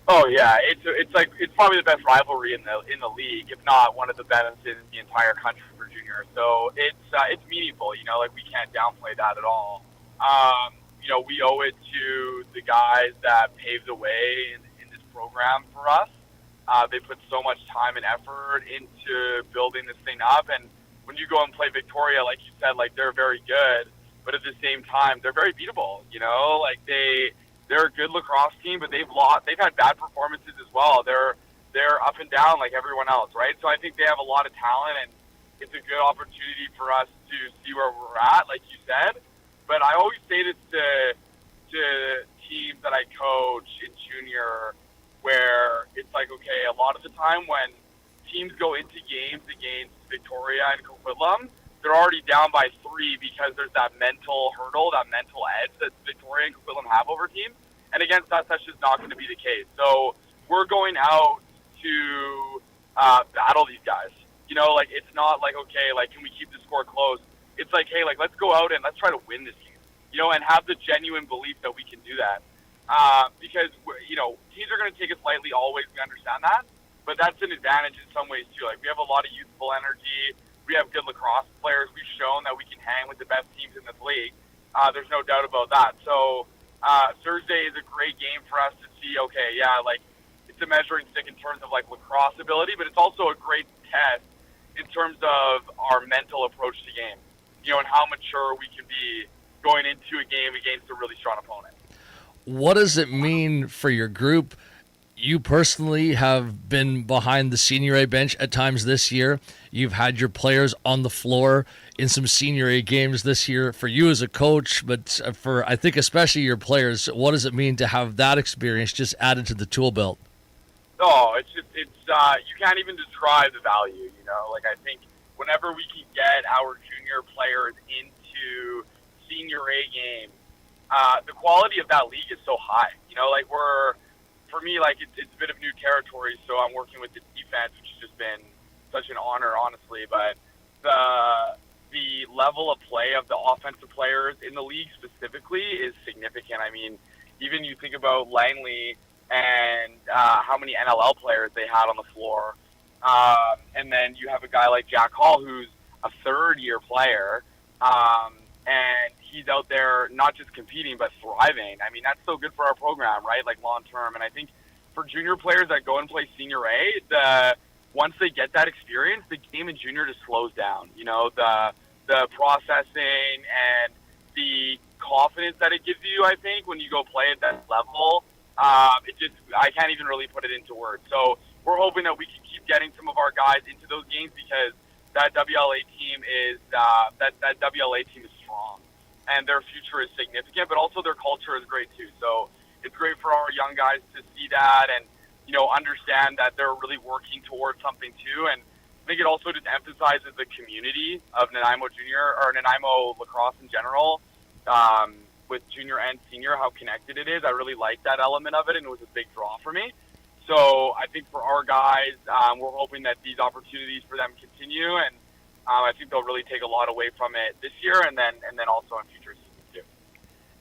Oh yeah, it's probably the best rivalry in the league, if not one of the best in the entire country for junior. So it's meaningful, you know, like, we can't downplay that at all. We owe it to the guys that paved the way in this program for us. They put so much time and effort into building this thing up, and when you go and play Victoria, like you said, like, they're very good, but at the same time, they're very beatable. You know, like, they're a good lacrosse team, but they've had bad performances as well. They're up and down like everyone else, right? So I think they have a lot of talent, and it's a good opportunity for us to see where we're at, like you said. But I always say this to teams that I coach in junior, where it's like, okay, a lot of the time when teams go into games against Victoria and Coquitlam, they're already down by 3 because there's that mental hurdle, that mental edge that Victoria and Coquitlam have over teams. And against us, that's just not going to be the case. So we're going out to battle these guys. You know, like, it's not like, okay, like, can we keep the score close? It's like, hey, like, let's go out and let's try to win this game, you know, and have the genuine belief that we can do that. because, teams are going to take us lightly always. We understand that. But that's an advantage in some ways, too. Like, we have a lot of youthful energy. We have good lacrosse players. We've shown that we can hang with the best teams in this league. There's no doubt about that. So Thursday is a great game for us to see, it's a measuring stick in terms of, lacrosse ability, but it's also a great test in terms of our mental approach to game, and how mature we can be going into a game against a really strong opponent. What does it mean for your group? You personally have been behind the Senior A bench at times this year. You've had your players on the floor in some Senior A games this year. For you as a coach, but for, I think, especially your players, what does it mean to have that experience just added to the tool belt? Oh, it's you can't even describe the value, I think whenever we can get our junior players into Senior A games, the quality of that league is so high. For me, it's a bit of new territory, so I'm working with the defense, which has just been such an honor, honestly. But the level of play of the offensive players in the league specifically is significant. I mean, even you think about Langley and how many NLL players they had on the floor. And then you have a guy like Jack Hall, who's a third-year player, and he's out there not just competing but thriving. I mean, that's so good for our program, right? Long term. And I think for junior players that go and play Senior A, once they get that experience, the game in junior just slows down. The processing and the confidence that it gives you, I think, when you go play at that level, I can't even really put it into words. So we're hoping that we can keep getting some of our guys into those games, because that WLA team is that WLA team is strong, and their future is significant, but also their culture is great too. So it's great for our young guys to see that and understand that they're really working towards something too. And I think it also just emphasizes the community of Nanaimo Junior or Nanaimo Lacrosse in general, with junior and senior, how connected it is. I really like that element of it, and it was a big draw for me. So I think for our guys, we're hoping that these opportunities for them continue, and I think they'll really take a lot away from it this year and then also in future seasons too.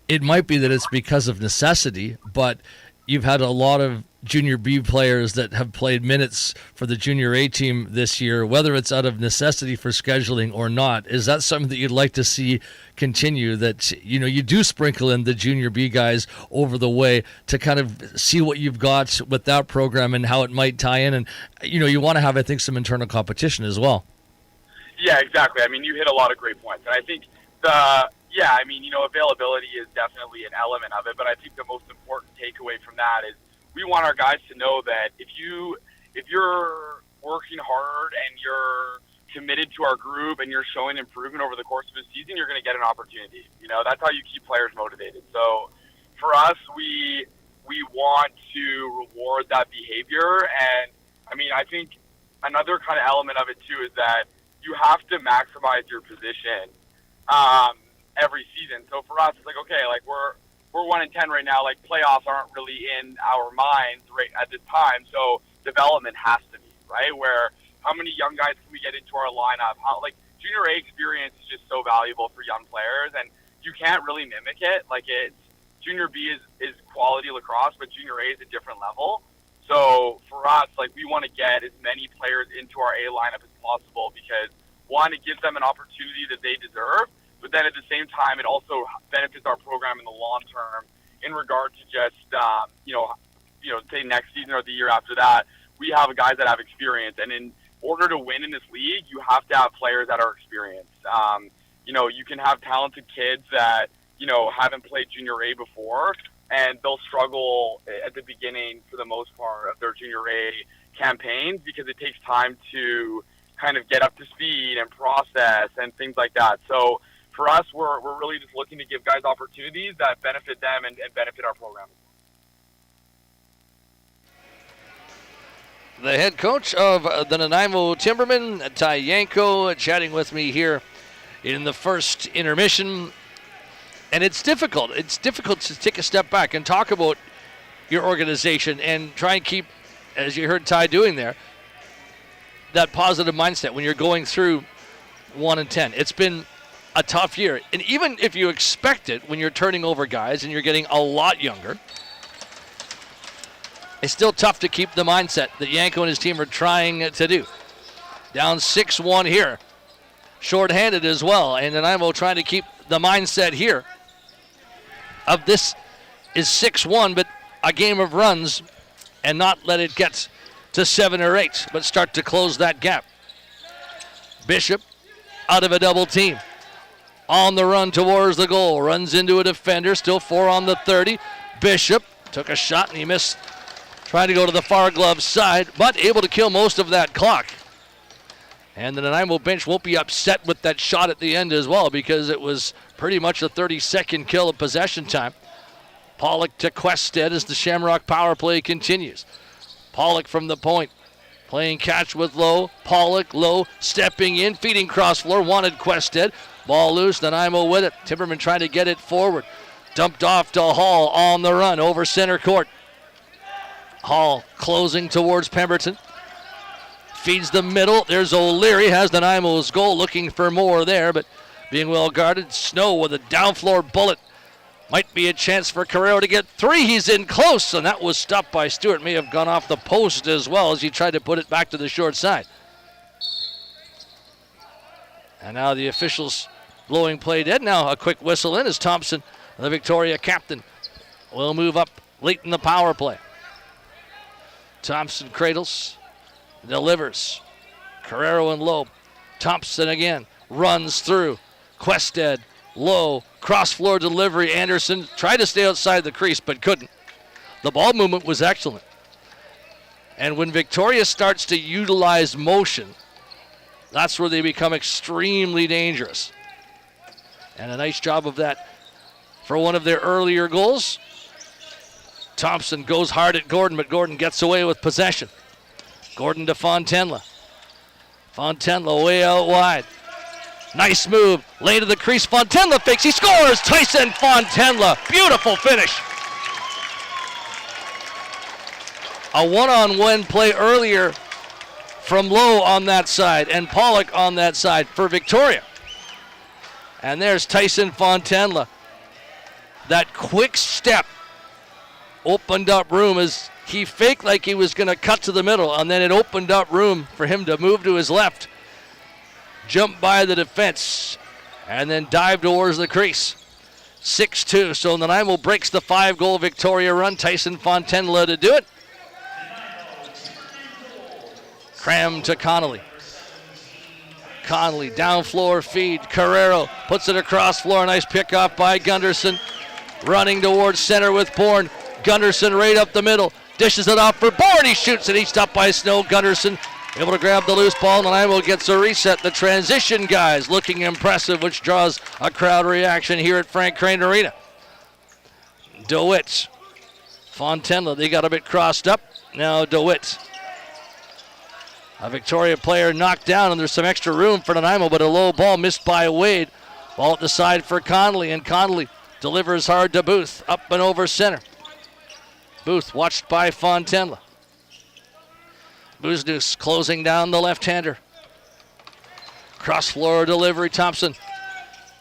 It might be that it's because of necessity, but you've had a lot of Junior B players that have played minutes for the Junior A team this year, whether it's out of necessity for scheduling or not. Is that something that you'd like to see continue, that you do sprinkle in the Junior B guys over the way to kind of see what you've got with that program and how it might tie in? And you want to have, I think, some internal competition as well. Yeah, exactly. I mean, you hit a lot of great points, and I think availability is definitely an element of it, but I think the most important takeaway from that is we want our guys to know that if you're working hard and you're committed to our group and you're showing improvement over the course of the season, you're going to get an opportunity. That's how you keep players motivated. So for us, we want to reward that behavior. And I mean, I think another kind of element of it too is that you have to maximize your position every season. So for us, it's we're 1-10 right now. Playoffs aren't really in our minds right at this time. So development has to be, right? Where how many young guys can we get into our lineup? Junior A experience is just so valuable for young players, and you can't really mimic it. It's Junior B is quality lacrosse, but Junior A is a different level. So for us, we want to get as many players into our A lineup as possible, because one, it gives them an opportunity that they deserve, but then at the same time, it also benefits our program in the long term in regard to just, say next season or the year after that, we have guys that have experience. And in order to win in this league, you have to have players that are experienced. You can have talented kids that, haven't played Junior A before, and they'll struggle at the beginning for the most part of their Junior A campaigns, because it takes time to kind of get up to speed and process and things like that. So for us, we're really just looking to give guys opportunities that benefit them and benefit our program. The head coach of the Nanaimo Timbermen, Ty Yanko, chatting with me here in the first intermission. And it's difficult. It's difficult to take a step back and talk about your organization and try and keep, as you heard Ty doing there, that positive mindset when you're going through 1-10. It's been a tough year. And even if you expect it when you're turning over guys and you're getting a lot younger, it's still tough to keep the mindset that Yanko and his team are trying to do. Down 6-1 here. Short-handed as well, and Nanaimo trying to keep the mindset here of this is 6-1, but a game of runs and not let it get to 7 or 8, but start to close that gap. Bishop out of a double team. On the run towards the goal. Runs into a defender. Still 4 on the 30. Bishop took a shot and he missed. Trying to go to the far glove side, but able to kill most of that clock. And the Nanaimo bench won't be upset with that shot at the end as well, because it was pretty much a 30-second kill of possession time. Pollock to Quested as the Shamrock power play continues. Pollock from the point. Playing catch with Lowe. Pollock, Lowe, stepping in, feeding cross floor. Wanted Quested. Ball loose, Nanaimo with it. Timberman trying to get it forward. Dumped off to Hall on the run over center court. Hall closing towards Pemberton. Feeds the middle. There's O'Leary. Has Nanaimo's goal. Looking for more there, but being well guarded. Snow with a down floor bullet. Might be a chance for Carrero to get 3. He's in close, and that was stopped by Stewart. May have gone off the post as well as he tried to put it back to the short side. And now the officials blowing play dead. Now a quick whistle in as Thompson, the Victoria captain, will move up late in the power play. Thompson cradles, delivers. Carrero and Lowe. Thompson again, runs through. Quested, Lowe, cross floor delivery. Anderson tried to stay outside the crease but couldn't. The ball movement was excellent. And when Victoria starts to utilize motion, that's where they become extremely dangerous. And a nice job of that for one of their earlier goals. Thompson goes hard at Gordon, but Gordon gets away with possession. Gordon to Fontenla. Fontenla way out wide. Nice move. Lay to the crease. Fontenla fakes. He scores. Tyson Fontenla. Beautiful finish. A one-on-one play earlier from Lowe on that side and Pollock on that side for Victoria. And there's Tyson Fontenla. That quick step opened up room as he faked like he was going to cut to the middle, and then it opened up room for him to move to his left, jump by the defense, and then dive towards the crease. 6-2, so Nanaimo breaks the 5-goal Victoria run. Tyson Fontenla to do it. Cram to Connolly. Connolly, down floor feed. Carrero puts it across floor. Nice pickoff by Gunderson. Running towards center with Bourne. Gunderson right up the middle. Dishes it off for Bourne. He shoots it. He's stopped by Snow. Gunderson able to grab the loose ball. Nanaimo gets a reset. The transition guys looking impressive, which draws a crowd reaction here at Frank Crane Arena. DeWitt. Fontenla, they got a bit crossed up. Now DeWitt. A Victoria player knocked down, and there's some extra room for Nanaimo, but a low ball missed by Wade. Ball at the side for Connolly, and Connolly delivers hard to Booth, up and over center. Booth watched by Fontenla. Buznus closing down the left-hander. Cross floor delivery, Thompson.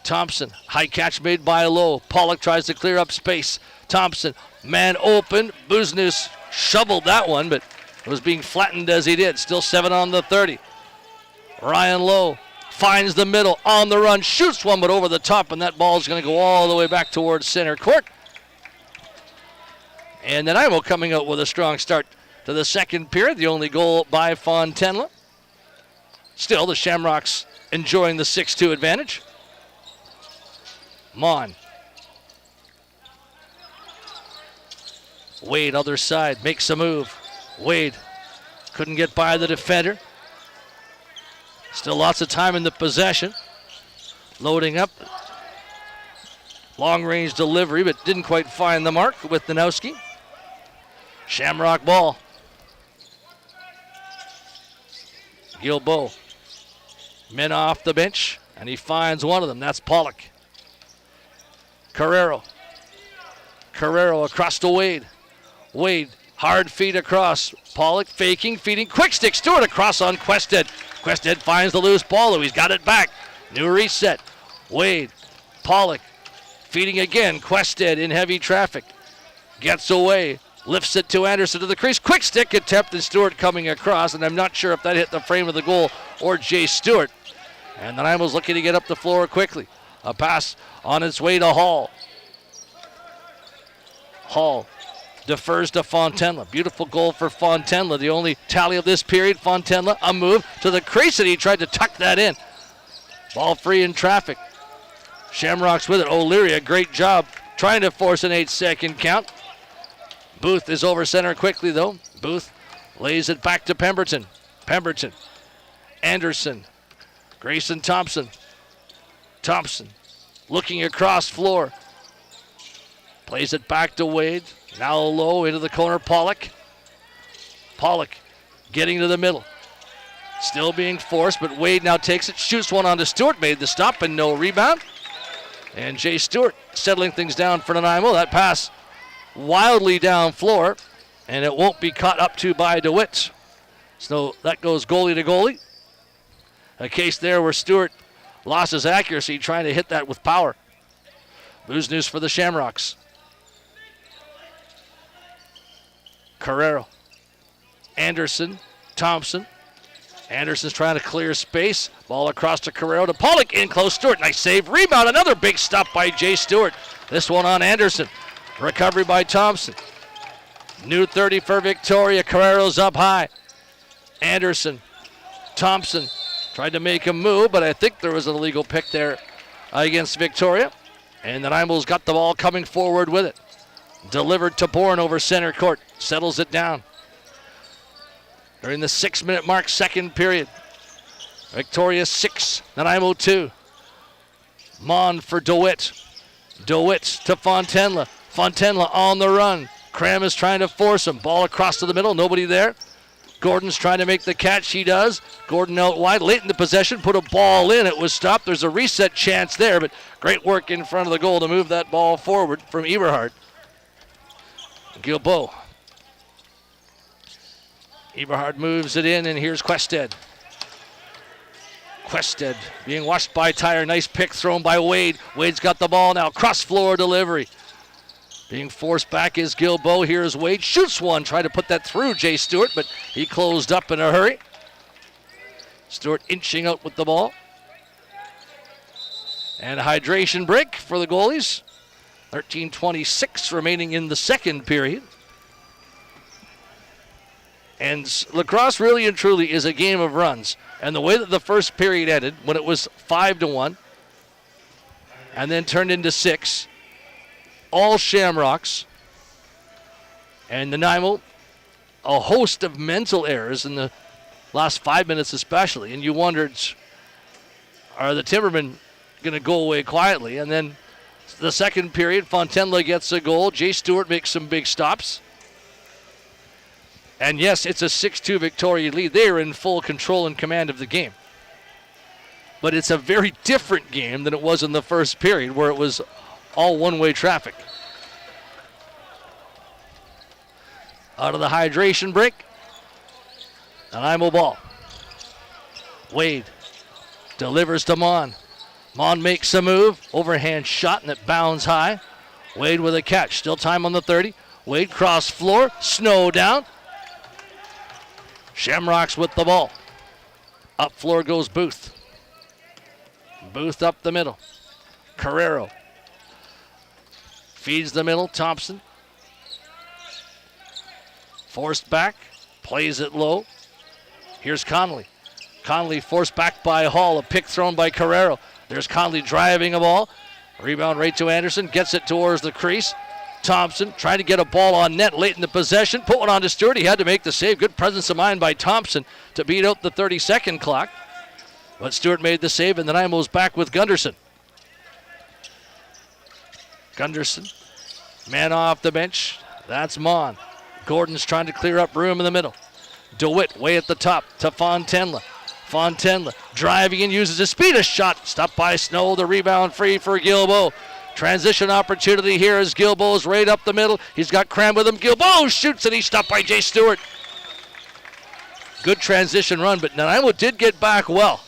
Thompson, high catch made by Lowe. Pollock tries to clear up space. Thompson, man open. Buznus shoveled that one, but was being flattened as he did. Still 7 on the 30. Ryan Lowe finds the middle on the run, shoots one, but over the top, and that ball is going to go all the way back towards center court. And Nanaimo coming out with a strong start to the second period. The only goal by Fontenla. Still, the Shamrocks enjoying the 6-2 advantage. Mon. Wade, other side, makes a move. Wade couldn't get by the defender. Still lots of time in the possession. Loading up. Long range delivery, but didn't quite find the mark with Danowski. Shamrock ball. Gilbo. Men off the bench, and he finds one of them. That's Pollock. Carrero. Carrero across to Wade. Wade, hard feed across. Pollock faking, feeding. Quick stick, Stewart across on Quested. Quested finds the loose ball, though. He's got it back. New reset. Wade, Pollock, feeding again. Quested in heavy traffic. Gets away. Lifts it to Anderson to the crease. Quick stick attempt, and Stewart coming across, and I'm not sure if that hit the frame of the goal or Jay Stewart. And Nanaimo's looking to get up the floor quickly. A pass on its way to Hall. Hall defers to Fontenla. Beautiful goal for Fontenla. The only tally of this period. Fontenla, a move to the crease, and he tried to tuck that in. Ball free in traffic. Shamrocks with it. O'Leary, a great job trying to force an 8-second count. Booth is over center quickly, though. Booth lays it back to Pemberton. Pemberton. Anderson. Grayson Thompson. Thompson looking across floor. Plays it back to Wade. Now low into the corner. Pollock. Pollock getting to the middle. Still being forced, but Wade now takes it. Shoots one onto Stewart. Made the stop and no rebound. And Jay Stewart settling things down for Nanaimo. That pass wildly down floor, and it won't be caught up to by DeWitt. So that goes goalie to goalie. A case there where Stewart lost his accuracy trying to hit that with power. Booze news for the Shamrocks. Carrero. Anderson. Thompson. Anderson's trying to clear space. Ball across to Carrero to Pollock. In close. Stewart. Nice save. Rebound. Another big stop by Jay Stewart. This one on Anderson. Recovery by Thompson. New 30 for Victoria. Carrero's up high. Anderson. Thompson tried to make a move, but I think there was an illegal pick there against Victoria. And Nanaimo's got the ball coming forward with it. Delivered to Bourne over center court. Settles it down. During the 6-minute mark, second period. Victoria 6, Nanaimo 2. Mon for DeWitt. DeWitt to Fontenla. Fontenla on the run. Cram is trying to force him. Ball across to the middle. Nobody there. Gordon's trying to make the catch. He does. Gordon out wide. Late in the possession. Put a ball in. It was stopped. There's a reset chance there, but great work in front of the goal to move that ball forward from Eberhard. Gilbo. Eberhard moves it in, and here's Quested. Quested being watched by Tyre. Nice pick thrown by Wade. Wade's got the ball now. Cross-floor delivery. Being forced back is Gilbo. Here's Wade. Shoots one. Tried to put that through Jay Stewart, but he closed up in a hurry. Stewart inching out with the ball. And a hydration break for the goalies. 13:26 remaining in the second period. And lacrosse really and truly is a game of runs. And the way that the first period ended, when it was 5-1, and then turned into 6, all Shamrocks, and Nanaimo, a host of mental errors in the last 5 minutes especially. And you wondered, are the Timbermen going to go away quietly? And then the second period, Fontenla gets a goal. Jay Stewart makes some big stops. And yes, it's a 6-2 Victoria lead. They are in full control and command of the game. But it's a very different game than it was in the first period, where it was all one-way traffic. Out of the hydration break, Nanaimo ball. Wade delivers to Mon. Mon makes a move, overhand shot, and it bounds high. Wade with a catch, still time on the 30. Wade cross floor, snow down. Shamrocks with the ball. Up floor goes Booth. Booth up the middle. Carrero feeds the middle. Thompson forced back, plays it low. Here's Conley. Conley forced back by Hall. A pick thrown by Carrero. There's Conley driving a ball. Rebound right to Anderson. Gets it towards the crease. Thompson trying to get a ball on net late in the possession. Put one on to Stewart. He had to make the save. Good presence of mind by Thompson to beat out the 30-second clock. But Stewart made the save, and then Nanaimo's back with Gunderson. Gunderson, man off the bench. That's Mon. Gordon's trying to clear up room in the middle. DeWitt way at the top to Fontenla. Fontenla driving in, uses his speed. A shot stopped by Snow. The rebound free for Gilbo. Transition opportunity here as Gilbo's right up the middle. He's got Cram with him. Gilbo shoots, and he's stopped by Jay Stewart. Good transition run, but Nanaimo did get back well.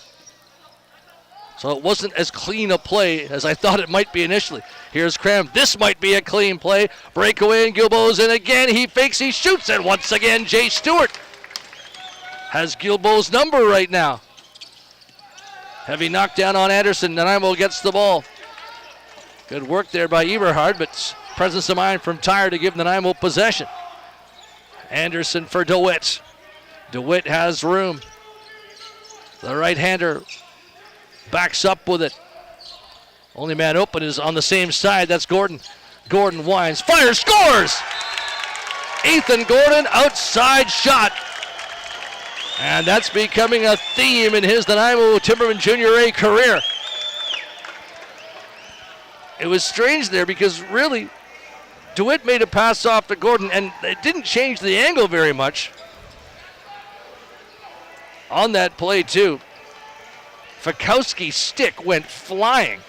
So it wasn't as clean a play as I thought it might be initially. Here's Cram. This might be a clean play. Breakaway, and Gilbo's in again. He fakes, he shoots, and once again, Jay Stewart has Gilbo's number right now. Heavy knockdown on Anderson. Nanaimo gets the ball. Good work there by Eberhard, but presence of mind from Tyre to give Nanaimo possession. Anderson for DeWitt. DeWitt has room. The right-hander backs up with it. Only man open is on the same side. That's Gordon. Gordon winds, fires, scores! Ethan Gordon, outside shot. And that's becoming a theme in his Nanaimo Timbermen Junior A career. It was strange there because really, DeWitt made a pass off to Gordon, and it didn't change the angle very much on that play, too. Fikowski's stick went flying.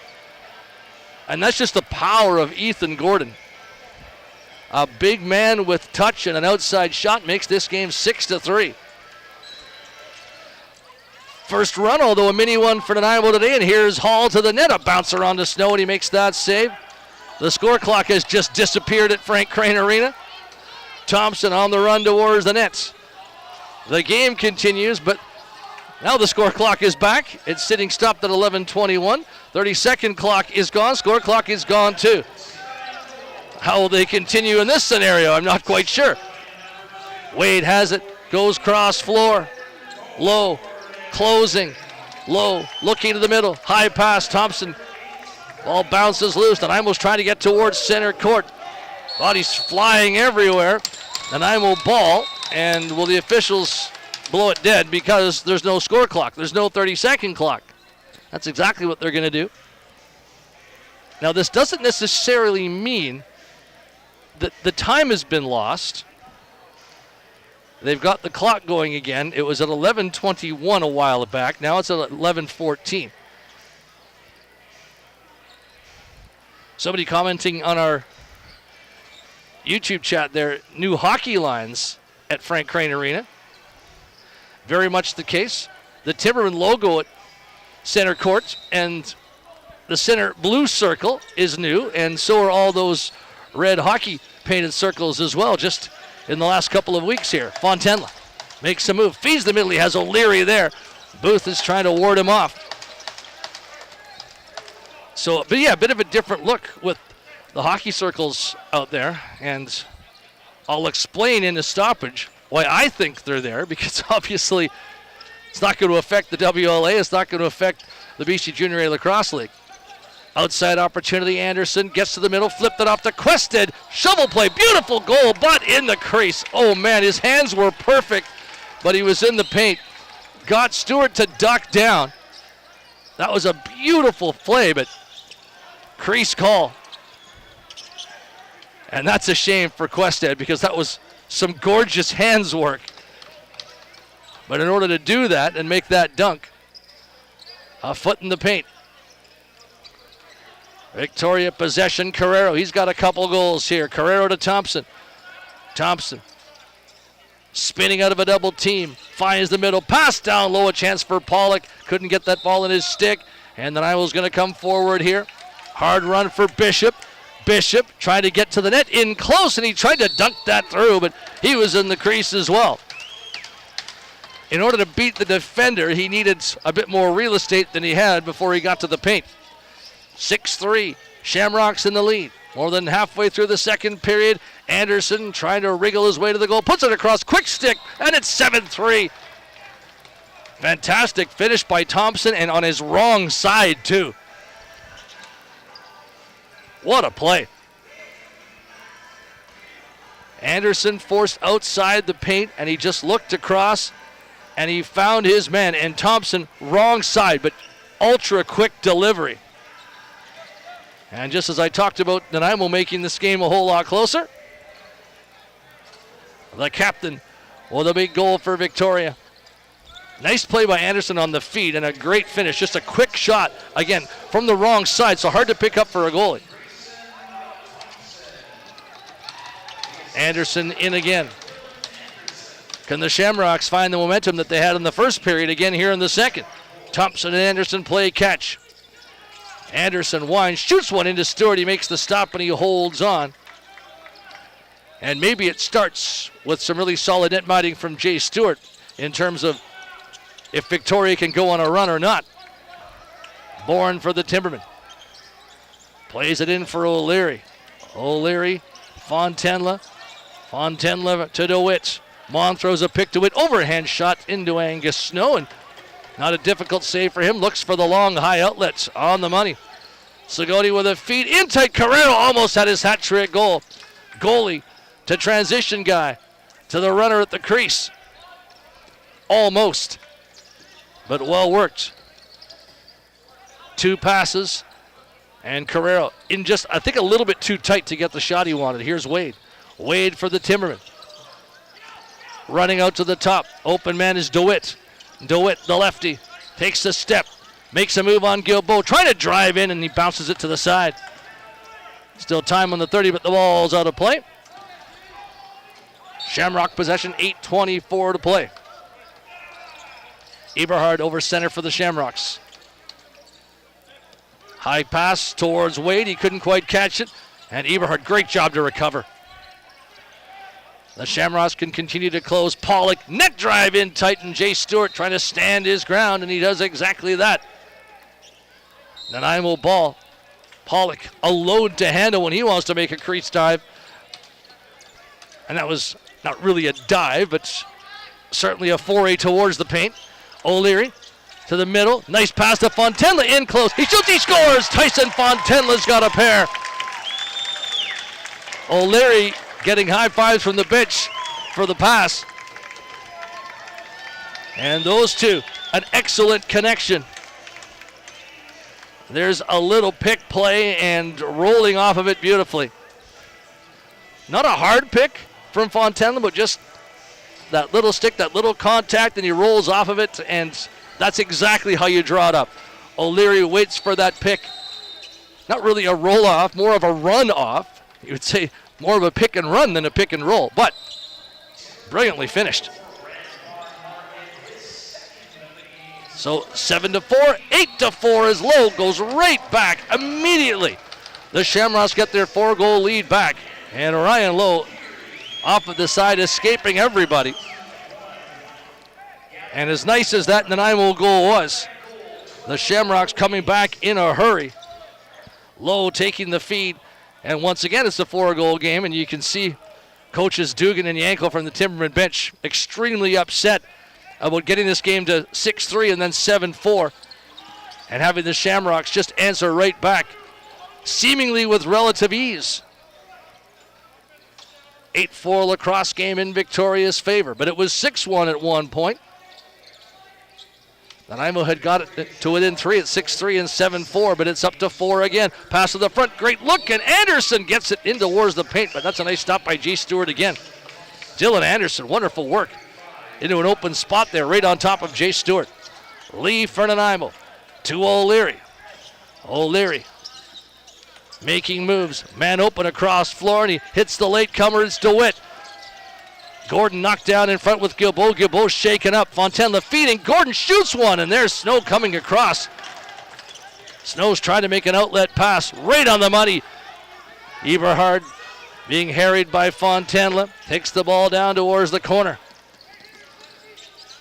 And that's just the power of Ethan Gordon. A big man with touch and an outside shot makes this game 6-3. First run, although a mini one for Nanaimo today, and here's Hall to the net. A bouncer onto Snow, and he makes that save. The score clock has just disappeared at Frank Crane Arena. Thompson on the run towards the nets. The game continues, but now the score clock is back. It's sitting stopped at 11:21. 30-second clock is gone. Score clock is gone too. How will they continue in this scenario? I'm not quite sure. Wade has it. Goes cross floor. Low. Closing. Low. Looking to the middle. High pass. Thompson. Ball bounces loose. Nanaimo's trying to get towards center court. Body's flying everywhere. Nanaimo ball. And will the officials blow it dead because there's no score clock. There's no 30-second clock. That's exactly what they're going to do. Now, this doesn't necessarily mean that the time has been lost. They've got the clock going again. It was at 11:21 a while back. Now it's at 11:14. Somebody commenting on our YouTube chat there, new hockey lines at Frank Crane Arena. Very much the case. The Timberman logo at center court and the center blue circle is new, and so are all those red hockey painted circles as well, just in the last couple of weeks here. Fontenla makes a move, feeds the middle. He has O'Leary there. Booth is trying to ward him off. So, but yeah, a bit of a different look with the hockey circles out there, and I'll explain in the stoppage why I think they're there, because obviously it's not going to affect the WLA. It's not going to affect the BC Junior A Lacrosse League. Outside opportunity, Anderson gets to the middle, flipped it off to Quested. Shovel play, beautiful goal, but in the crease. Oh man, his hands were perfect, but he was in the paint. Got Stewart to duck down. That was a beautiful play, but crease call. And that's a shame for Quested because that was some gorgeous hands work. But in order to do that and make that dunk, a foot in the paint. Victoria possession, Carrero. He's got a couple goals here. Carrero to Thompson. Thompson spinning out of a double team. Finds the middle. Pass down low. A chance for Pollock. Couldn't get that ball in his stick. And then Nanaimo's going to come forward here. Hard run for Bishop. Bishop trying to get to the net in close, and he tried to dunk that through, but he was in the crease as well. In order to beat the defender, he needed a bit more real estate than he had before he got to the paint. 6-3, Shamrocks in the lead. More than halfway through the second period, Anderson trying to wriggle his way to the goal, puts it across, quick stick, and it's 7-3. Fantastic finish by Thompson, and on his wrong side too. What a play. Anderson forced outside the paint, and he just looked across, and he found his man. And Thompson, wrong side, but ultra quick delivery. And just as I talked about Nanaimo making this game a whole lot closer, the captain with a big goal for Victoria. Nice play by Anderson on the feed, and a great finish. Just a quick shot, again, from the wrong side, so hard to pick up for a goalie. Anderson in again. Can the Shamrocks find the momentum that they had in the first period again here in the second? Thompson and Anderson play catch. Anderson winds, shoots one into Stewart. He makes the stop and he holds on. And maybe it starts with some really solid net minding from Jay Stewart in terms of if Victoria can go on a run or not. Bourne for the Timbermen. Plays it in for O'Leary. O'Leary, Fontenla. Fontenla to DeWitt. Mon throws a pick to it. Overhand shot into Angus Snow. And not a difficult save for him. Looks for the long high outlet on the money. Segodi with a feed. In tight. Carrero almost had his hat trick goal. Goalie to transition guy. To the runner at the crease. Almost. But well worked. 2 passes. And Carrero in just, I think, a little bit too tight to get the shot he wanted. Here's Wade. Wade for the Timbermen. Running out to the top. Open man is DeWitt. DeWitt, the lefty, takes a step. Makes a move on Guilbeault. Trying to drive in, and he bounces it to the side. Still time on the 30, but the ball's out of play. Shamrock possession, 8:24 to play. Eberhard over center for the Shamrocks. High pass towards Wade. He couldn't quite catch it. And Eberhard, great job to recover. The Shamrocks can continue to close. Pollock, net drive in tight, and Jay Stewart trying to stand his ground, and he does exactly that. Nanaimo ball. Pollock, a load to handle when he wants to make a crease dive. And that was not really a dive, but certainly a foray towards the paint. O'Leary to the middle. Nice pass to Fontenla, in close. He shoots, he scores! Tyson Fontenla's got a pair. O'Leary getting high fives from the bench for the pass. And those two, an excellent connection. There's a little pick play and rolling off of it beautifully. Not a hard pick from Fontenla, but just that little stick, that little contact, and he rolls off of it, and that's exactly how you draw it up. O'Leary waits for that pick. Not really a roll off, more of a run off. You would say more of a pick and run than a pick and roll, but brilliantly finished. So 7-4, 8-4 as Lowe goes right back immediately. The Shamrocks get their 4-goal lead back, and Ryan Lowe off of the side escaping everybody. And as nice as that Nanaimo goal was, the Shamrocks coming back in a hurry. Lowe taking the feed. And once again, it's a 4-goal game, and you can see coaches Dugan and Yankel from the Timberman bench extremely upset about getting this game to 6-3 and then 7-4, and having the Shamrocks just answer right back, seemingly with relative ease. 8-4 lacrosse game in Victoria's favor, but it was 6-1 at one point. Nanaimo had got it to within 3 at 6-3 and 7-4, but it's up to 4 again. Pass to the front, great look, and Anderson gets it in towards the paint, but that's a nice stop by Jay Stewart again. Dylan Anderson, wonderful work into an open spot there right on top of Jay Stewart. Lee for Nanaimo to O'Leary. O'Leary making moves, man open across floor, and he hits the latecomer. It's DeWitt. Gordon knocked down in front with Guilbeault. Guilbeault shaken up. Fontenla feeding. Gordon shoots one, and there's Snow coming across. Snow's trying to make an outlet pass right on the money. Eberhard being harried by Fontenla. Takes the ball down towards the corner.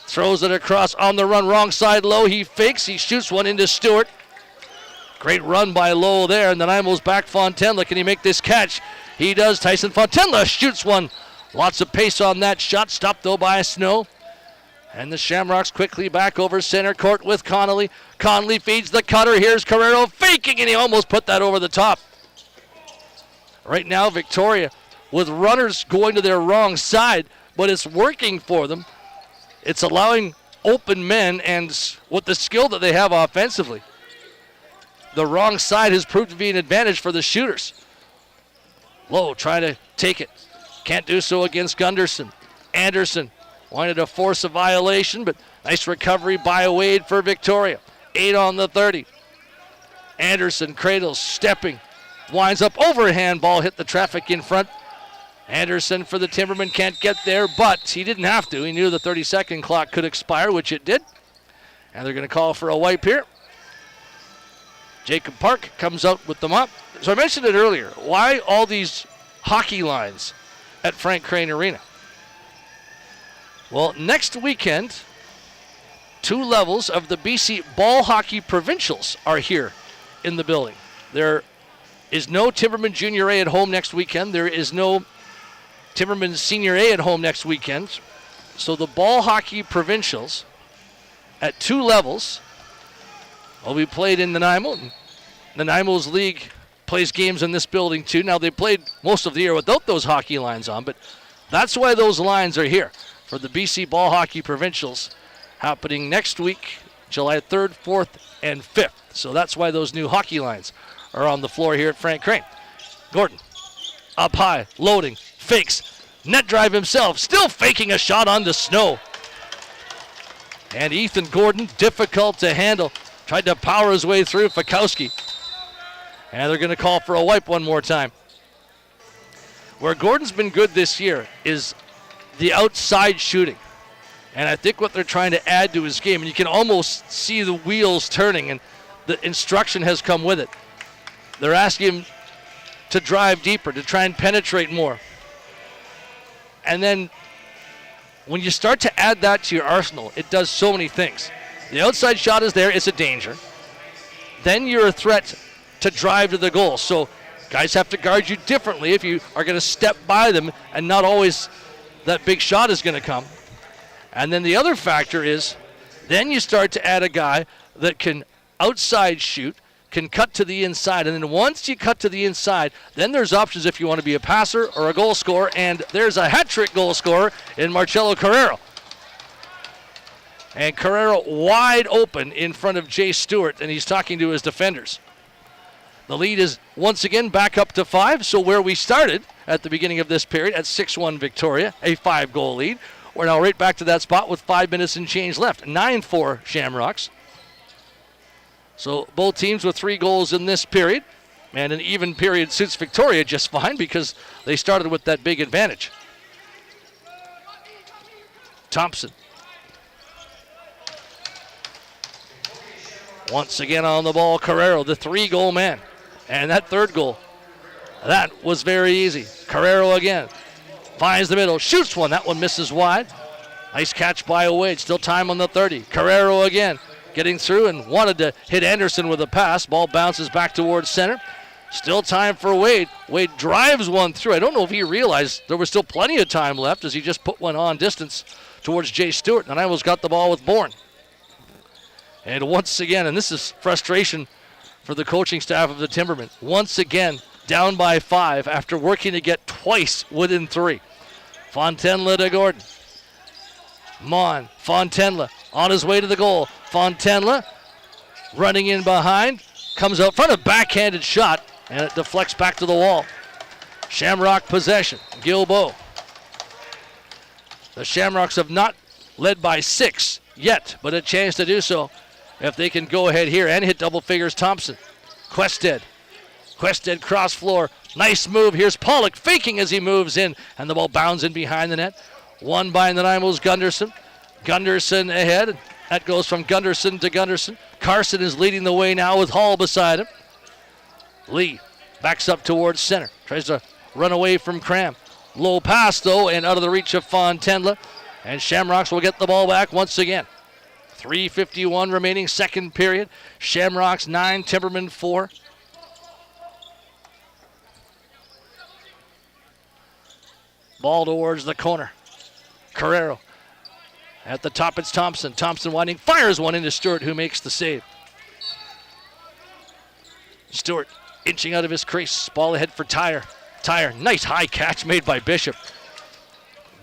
Throws it across on the run. Wrong side Low. He fakes. He shoots one into Stewart. Great run by Low there. And Nanaimo's back Fontenla. Can he make this catch? He does. Tyson Fontenla shoots one. Lots of pace on that shot. Stopped, though, by Snow. And the Shamrocks quickly back over center court with Connolly. Connolly feeds the cutter. Here's Carrero faking, and he almost put that over the top. Right now, Victoria with runners going to their wrong side, but it's working for them. It's allowing open men, and with the skill that they have offensively, the wrong side has proved to be an advantage for the shooters. Lowe trying to take it. Can't do so against Gunderson. Anderson wanted to force a violation, but nice recovery by Wade for Victoria. 8 on the 30. Anderson cradles, stepping, winds up overhand ball, hit the traffic in front. Anderson for the Timbermen can't get there, but he didn't have to. He knew the 30-second clock could expire, which it did. And they're going to call for a wipe here. Jacob Park comes out with them up. So I mentioned it earlier. Why all these hockey lines at Frank Crane Arena? Well, next weekend, 2 levels of the BC Ball Hockey Provincials are here in the building. There is no Timbermen Junior A at home next weekend. There is no Timbermen Senior A at home next weekend. So the Ball Hockey Provincials at 2 levels will be played in Nanaimo. Nanaimo's league plays games in this building too. Now, they played most of the year without those hockey lines on, but that's why those lines are here for the BC Ball Hockey Provincials happening next week, July 3rd, 4th, and 5th. So that's why those new hockey lines are on the floor here at Frank Crane. Gordon, up high, loading, fakes, net drive himself, still faking a shot onto Snow. And Ethan Gordon, difficult to handle, tried to power his way through Fikowski. And they're going to call for a wipe one more time. Where Gordon's been good this year is the outside shooting. And I think what they're trying to add to his game, and you can almost see the wheels turning, and the instruction has come with it. They're asking him to drive deeper, to try and penetrate more. And then when you start to add that to your arsenal, it does so many things. The outside shot is there, it's a danger. Then you're a threat to drive to the goal. So guys have to guard you differently if you are going to step by them, and not always that big shot is going to come. And then the other factor is then you start to add a guy that can outside shoot, can cut to the inside. And then once you cut to the inside, then there's options if you want to be a passer or a goal scorer. And there's a hat-trick goal scorer in Marcelo Carrero. And Carrero wide open in front of Jay Stewart, and he's talking to his defenders. The lead is once again back up to 5, so where we started at the beginning of this period at 6-1 Victoria, a 5-goal lead. We're now right back to that spot with 5 minutes and change left. 9-4 Shamrocks. So both teams with 3 goals in this period, and an even period suits Victoria just fine because they started with that big advantage. Thompson. Once again on the ball, Carrero, the 3-goal man. And that 3rd goal, that was very easy. Carrero again, finds the middle, shoots one. That one misses wide. Nice catch by Wade, still time on the 30. Carrero again, getting through and wanted to hit Anderson with a pass. Ball bounces back towards center. Still time for Wade. Wade drives one through. I don't know if he realized there was still plenty of time left as he just put one on distance towards Jay Stewart. And Nanaimo's got the ball with Bourne. And once again, and this is frustration for the coaching staff of the Timbermen, once again down by 5 after working to get twice within 3. Fontenla to Gordon. Mon, Fontenla on his way to the goal. Fontenla running in behind, comes out front, a backhanded shot, and it deflects back to the wall. Shamrock possession, Gilbo. The Shamrocks have not led by 6 yet, but a chance to do so if they can go ahead here and hit double figures. Thompson, Quested cross floor, nice move. Here's Pollock faking as he moves in, and the ball bounds in behind the net. Won by Nanaimo's Gunderson. Gunderson ahead. That goes from Gunderson to Gunderson. Carson is leading the way now with Hall beside him. Lee backs up towards center. Tries to run away from Cram. Low pass, though, and out of the reach of Fontenla. And Shamrocks will get the ball back once again. 3:51 remaining, second period. Shamrocks 9, Timbermen 4. Ball towards the corner. Carrero. At the top, it's Thompson. Thompson winding, fires one into Stewart, who makes the save. Stewart inching out of his crease. Ball ahead for Tyre. Tyre, nice high catch made by Bishop.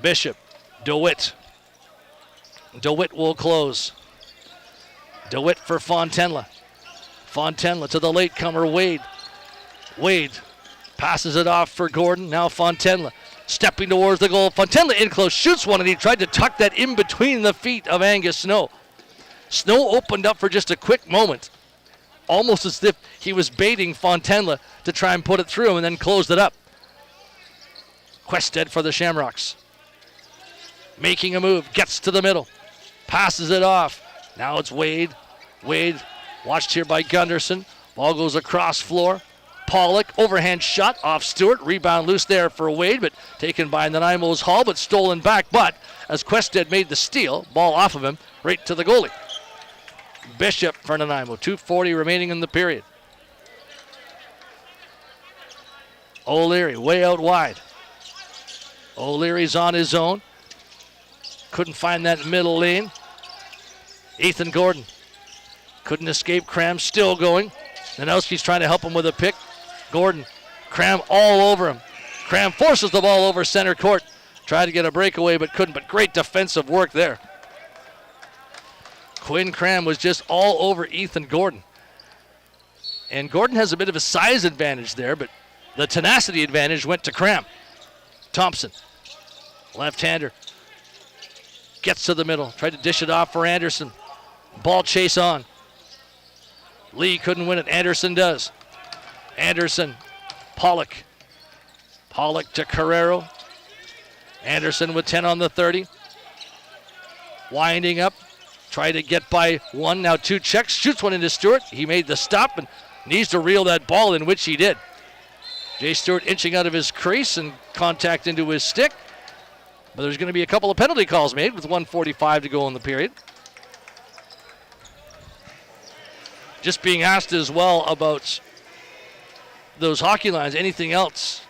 Bishop, DeWitt. DeWitt will close. DeWitt for Fontenla. Fontenla to the latecomer, Wade. Wade passes it off for Gordon. Now Fontenla stepping towards the goal. Fontenla in close, shoots one, and he tried to tuck that in between the feet of Angus Snow. Snow opened up for just a quick moment, almost as if he was baiting Fontenla to try and put it through and then closed it up. Quested for the Shamrocks. Making a move, gets to the middle, passes it off. Now it's Wade. Wade watched here by Gunderson. Ball goes across floor. Pollock, overhand shot off Stewart. Rebound loose there for Wade, but taken by Nanaimo's Hall, but stolen back. But as Quested made the steal, ball off of him, right to the goalie. Bishop for Nanaimo. 2:40 remaining in the period. O'Leary way out wide. O'Leary's on his own. Couldn't find that middle lane. Ethan Gordon couldn't escape. Cram still going. Nanowski's trying to help him with a pick. Gordon, Cram all over him. Cram forces the ball over center court. Tried to get a breakaway but couldn't, but great defensive work there. Quinn Cram was just all over Ethan Gordon. And Gordon has a bit of a size advantage there, but the tenacity advantage went to Cram. Thompson, left-hander, gets to the middle. Tried to dish it off for Anderson. Ball chase on. Lee couldn't win it. Anderson does. Anderson, Pollock. Pollock to Carrero. Anderson with 10 on the 30. Winding up. Tried to get by one. Now 2 checks. Shoots one into Stewart. He made the stop and needs to reel that ball in, which he did. Jay Stewart inching out of his crease and contact into his stick. But there's going to be a couple of penalty calls made with 1:45 to go in the period. Just being asked as well about those hockey lines. Anything else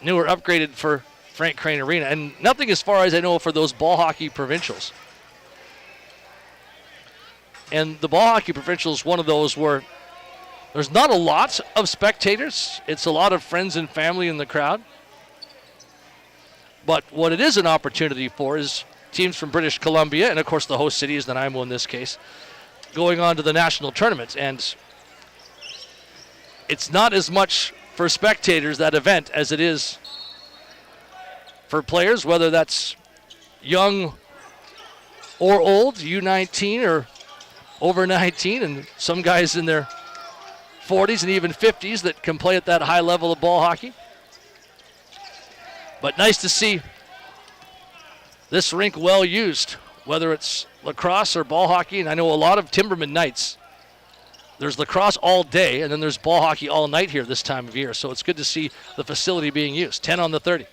new or upgraded for Frank Crane Arena? And nothing as far as I know for those ball hockey provincials. And the ball hockey provincial is one of those where there's not a lot of spectators. It's a lot of friends and family in the crowd. But what it is an opportunity for is teams from British Columbia, and of course the host city is Nanaimo in this case, going on to the national tournament. And it's not as much for spectators, that event, as it is for players, whether that's young or old, U19 or over 19, and some guys in their 40s and even 50s that can play at that high level of ball hockey. But nice to see this rink well used, whether it's lacrosse or ball hockey. And I know a lot of Timbermen nights, there's lacrosse all day, and then there's ball hockey all night here this time of year. So it's good to see the facility being used. 10 on the 30.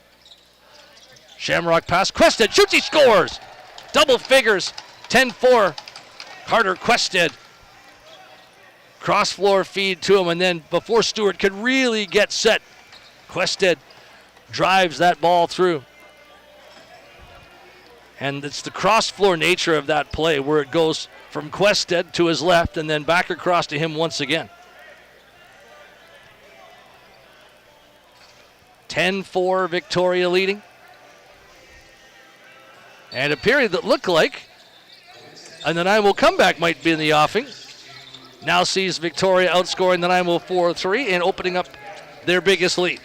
Shamrock pass. Quested shoots, he scores. Double figures. 10-4. Carter Quested. Cross floor feed to him, and then before Stewart could really get set, Quested drives that ball through. And it's the cross floor nature of that play where it goes from Quested to his left and then back across to him once again. 10-4 Victoria leading. And a period that looked like a Nanaimo comeback might be in the offing. Now sees Victoria outscoring Nanaimo 4-3 and opening up their biggest lead.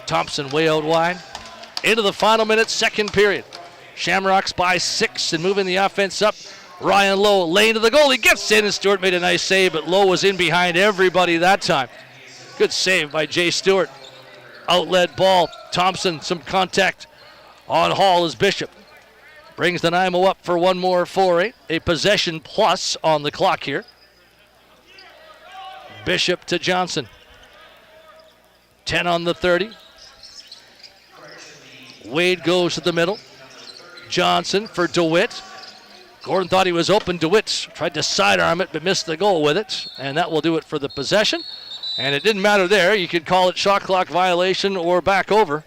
Thompson way out wide. Into the final minute, second period. Shamrocks by 6 and moving the offense up. Ryan Lowe, lane to the goal. He gets in, and Stewart made a nice save, but Lowe was in behind everybody that time. Good save by Jay Stewart. Outlet ball. Thompson, some contact on Hall as Bishop brings Nanaimo up for one more foray. A possession plus on the clock here. Bishop to Johnson. 10 on the 30. Wade goes to the middle. Johnson for DeWitt. Gordon thought he was open. DeWitt tried to sidearm it but missed the goal with it. And that will do it for the possession. And it didn't matter there. You could call it shot clock violation or back over.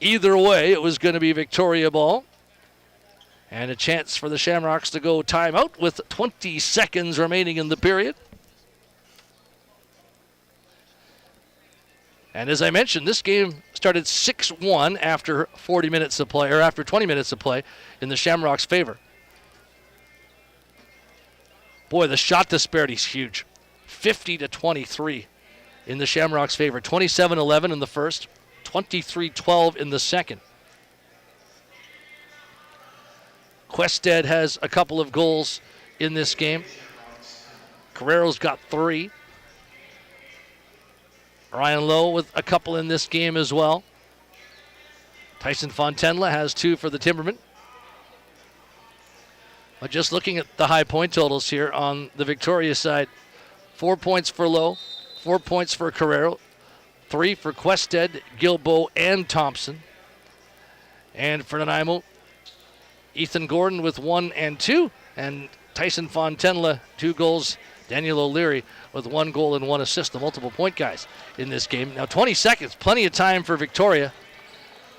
Either way, it was going to be Victoria ball. And a chance for the Shamrocks to go timeout with 20 seconds remaining in the period. And as I mentioned, this game started 6-1 after 40 minutes of play, or after 20 minutes of play in the Shamrocks' favor. Boy, the shot disparity is huge. 50-23 in the Shamrocks' favor. 27-11 in the first, 23-12 in the second. Quested has a couple of goals in this game. Carrero's got 3. Ryan Lowe with a couple in this game as well. Tyson Fontenla has 2 for the Timbermen. But just looking at the high point totals here on the Victoria side, 4 points for Lowe, 4 points for Carrero, 3 for Quested, Gilbo, and Thompson. And for Nanaimo, Ethan Gordon with 1 and 2, and Tyson Fontenla, 2 goals. Daniel O'Leary with 1 goal and 1 assist, the multiple point guys in this game. Now 20 seconds, plenty of time for Victoria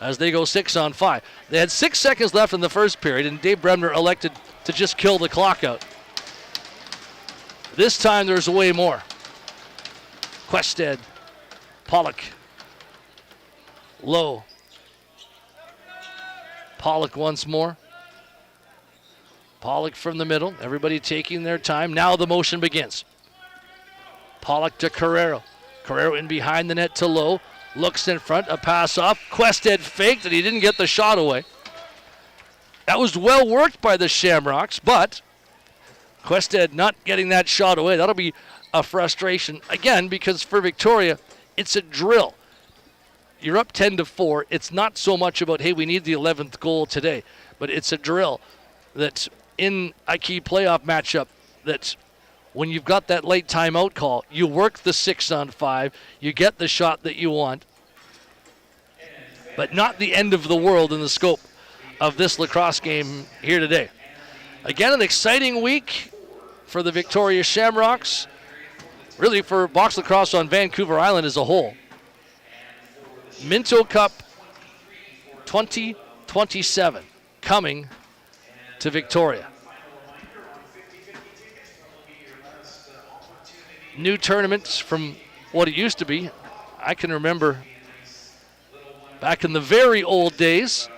as they go 6-on-5. They had 6 seconds left in the first period, and Dave Bremner elected to just kill the clock out. This time there's way more. Quested, Pollock, Lowe, Pollock once more. Pollock from the middle, everybody taking their time. Now the motion begins. Pollock to Carrero. Carrero in behind the net to Lowe. Looks in front, a pass off. Quested faked and he didn't get the shot away. That was well worked by the Shamrocks, but Quested not getting that shot away. That'll be a frustration again, because for Victoria, it's a drill. You're up 10-4. It's not so much about, hey, we need the 11th goal today, but it's a drill that in a key playoff matchup, that when you've got that late timeout call, you work the 6-on-5, you get the shot that you want, but not the end of the world in the scope of this lacrosse game here today. Again, an exciting week for the Victoria Shamrocks, really for box lacrosse on Vancouver Island as a whole. Minto Cup 2027 coming to Victoria. New tournaments from what it used to be. I can remember back in the very old days,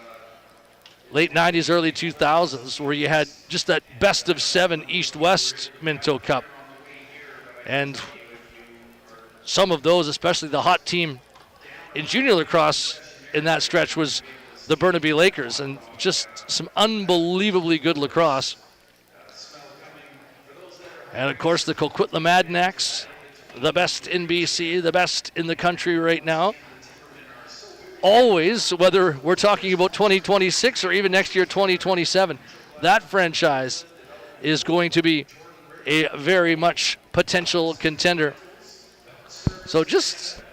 late 90s, early 2000s, where you had just that best of 7 East-West Minto Cup. And some of those, especially the hot team in junior lacrosse in that stretch, was the Burnaby Lakers, and just some unbelievably good lacrosse. And of course the Coquitlam Adanacs, the best in BC, the best in the country right now. Always, whether we're talking about 2026 or even next year 2027, that franchise is going to be a very much potential contender. So just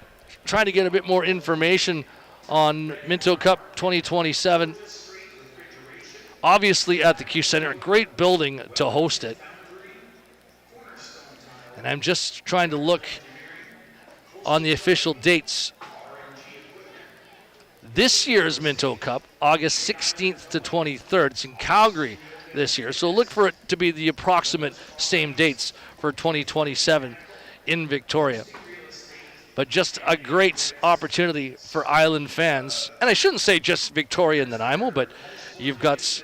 trying to get a bit more information on Minto Cup 2027. Obviously at the Q Center, a great building to host it. And I'm just trying to look on the official dates. This year's Minto Cup, August 16th to 23rd. It's in Calgary this year. So look for it to be the approximate same dates for 2027 in Victoria. But just a great opportunity for Island fans. And I shouldn't say just Victoria and Nanaimo, but you've got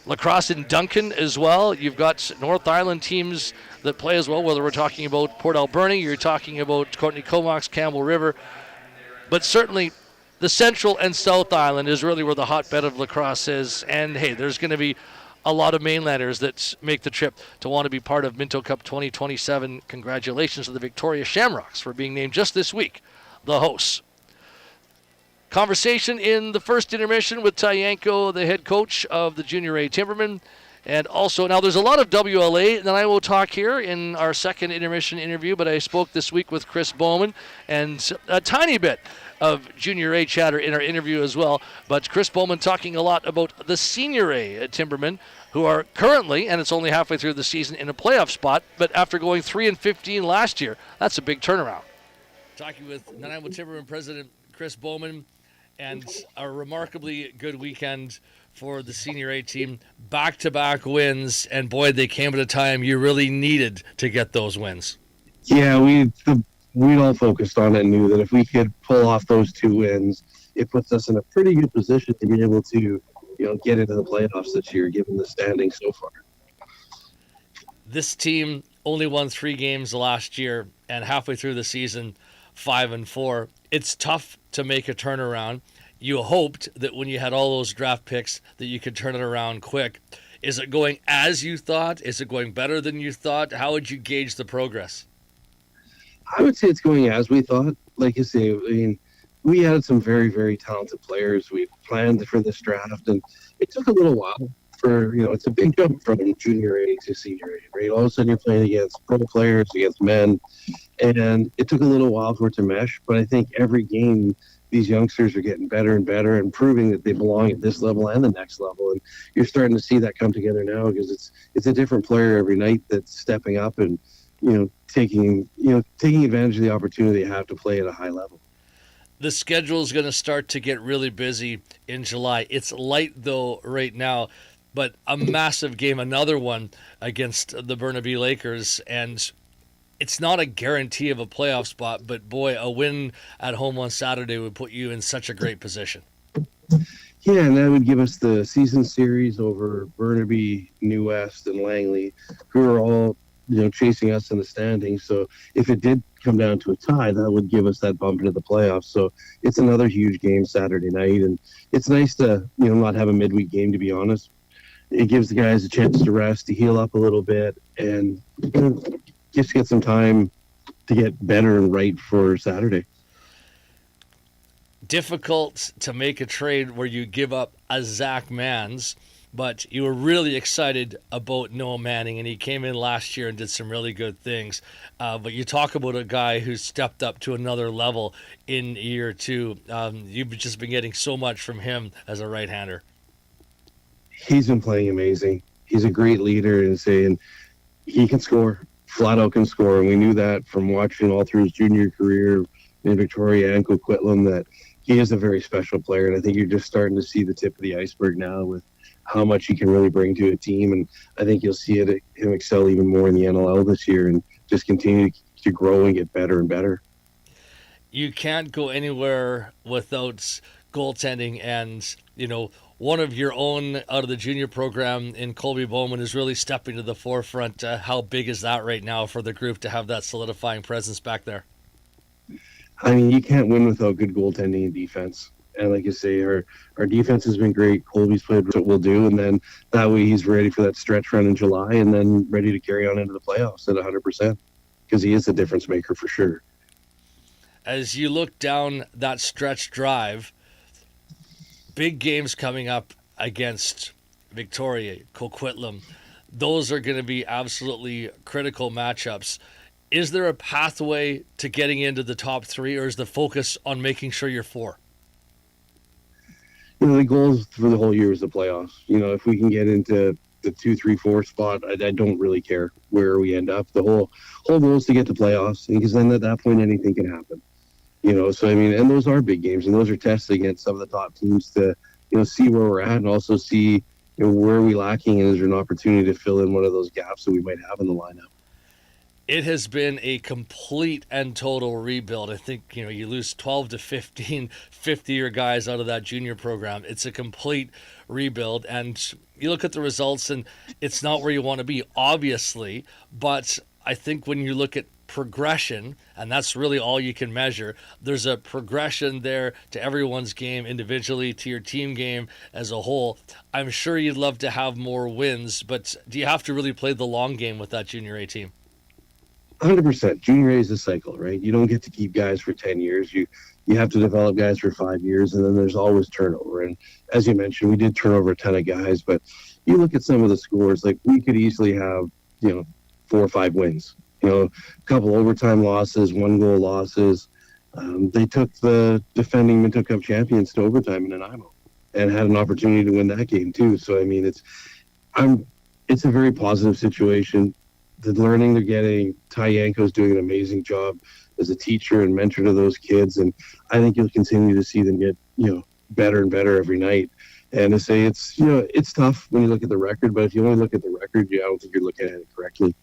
lacrosse in Duncan as well. You've got North Island teams that play as well, whether we're talking about Port Alberni, you're talking about Courtney Comox, Campbell River. But certainly the Central and South Island is really where the hotbed of lacrosse is. And hey, there's going to be a lot of mainlanders that make the trip to want to be part of Minto Cup 2027. Congratulations to the Victoria Shamrocks for being named just this week the hosts. Conversation in the first intermission with Ty Yanko, the head coach of the Junior A Timbermen. And also, now there's a lot of WLA that I will talk here in our second intermission interview, but I spoke this week with Chris Bowman and a tiny bit of Junior A chatter in our interview as well. But Chris Bowman talking a lot about the Senior A Timbermen, who are currently, and it's only halfway through the season, in a playoff spot, but after going 3-15 last year, that's a big turnaround. Talking with Nanaimo Timbermen President Chris Bowman, and a remarkably good weekend for the Senior A team. Back-to-back wins, and boy, they came at a time you really needed to get those wins. Yeah, we all focused on it and knew that if we could pull off those 2 wins, it puts us in a pretty good position to be able to, get into the playoffs this year, given the standing so far. This team only won 3 games last year, and halfway through the season, 5-4. It's tough to make a turnaround. You hoped that when you had all those draft picks that you could turn it around quick. Is it going as you thought? Is it going better than you thought? How would you gauge the progress? I would say it's going as we thought. Like you say, we had some very, very talented players. We planned for this draft, and it took a little while it's a big jump from junior A to senior A, right? All of a sudden you're playing against pro players, against men, and it took a little while for it to mesh, but I think every game these youngsters are getting better and better and proving that they belong at this level and the next level. And you're starting to see that come together now because it's a different player every night that's stepping up and, taking advantage of the opportunity they have to play at a high level. The schedule is going to start to get really busy in July. It's light, though, right now, but a massive game, another one against the Burnaby Lakers, and it's not a guarantee of a playoff spot, but boy, a win at home on Saturday would put you in such a great position. Yeah, and that would give us the season series over Burnaby, New West, and Langley, who are all chasing us in the standings. So if it did come down to a tie, that would give us that bump into the playoffs. So it's another huge game Saturday night, and it's nice to not have a midweek game, to be honest. It gives the guys a chance to rest, to heal up a little bit, and just get some time to get better and right for Saturday. Difficult to make a trade where you give up a Zach Mans, but you were really excited about Noah Manning, and he came in last year and did some really good things. But you talk about a guy who's stepped up to another level in year two. You've just been getting so much from him as a right-hander. He's been playing amazing. He's a great leader and saying he can score, flat out can score. And we knew that from watching all through his junior career in Victoria and Coquitlam that he is a very special player. And I think you're just starting to see the tip of the iceberg now with how much he can really bring to a team. And I think you'll see him excel even more in the NLL this year and just continue to grow and get better and better. You can't go anywhere without goaltending, and one of your own out of the junior program in Colby Bowman is really stepping to the forefront. How big is that right now for the group to have that solidifying presence back there? I mean, you can't win without good goaltending and defense. And like you say, our defense has been great. Colby's played what we'll do, and then that way he's ready for that stretch run in July and then ready to carry on into the playoffs at 100% because he is a difference maker for sure. As you look down that stretch drive, big games coming up against Victoria, Coquitlam. Those are going to be absolutely critical matchups. Is there a pathway to getting into the top three, or is the focus on making sure you're four? The goal for the whole year is the playoffs. If we can get into the 2, 3, 4 spot, I don't really care where we end up. The whole goal is to get to playoffs, because then at that point anything can happen. So I mean, and those are big games, and those are tests against some of the top teams to see where we're at, and also see where are we lacking, and is there an opportunity to fill in one of those gaps that we might have in the lineup. It has been a complete and total rebuild. I think, you lose 12 to 15 50-year guys out of that junior program. It's a complete rebuild. And you look at the results, and it's not where you want to be, obviously. But I think when you look at progression, and that's really all you can measure, there's a progression there to everyone's game individually, to your team game as a whole. I'm sure you'd love to have more wins, but do you have to really play the long game with that junior A team? 100%. Junior A is a cycle, right? You don't get to keep guys for 10 years. You have to develop guys for 5 years, and then there's always turnover. And as you mentioned, we did turn over a ton of guys, but you look at some of the scores, like we could easily have, 4 or 5 wins. A couple overtime losses, 1-goal losses. They took the defending Minto Cup champions to overtime in Nanaimo and had an opportunity to win that game too. So, I mean, it's a very positive situation. The learning they're getting, Ty Yanko's doing an amazing job as a teacher and mentor to those kids, and I think you'll continue to see them get better and better every night. And to say it's tough when you look at the record, but if you only look at the record, I don't think you're looking at it correctly.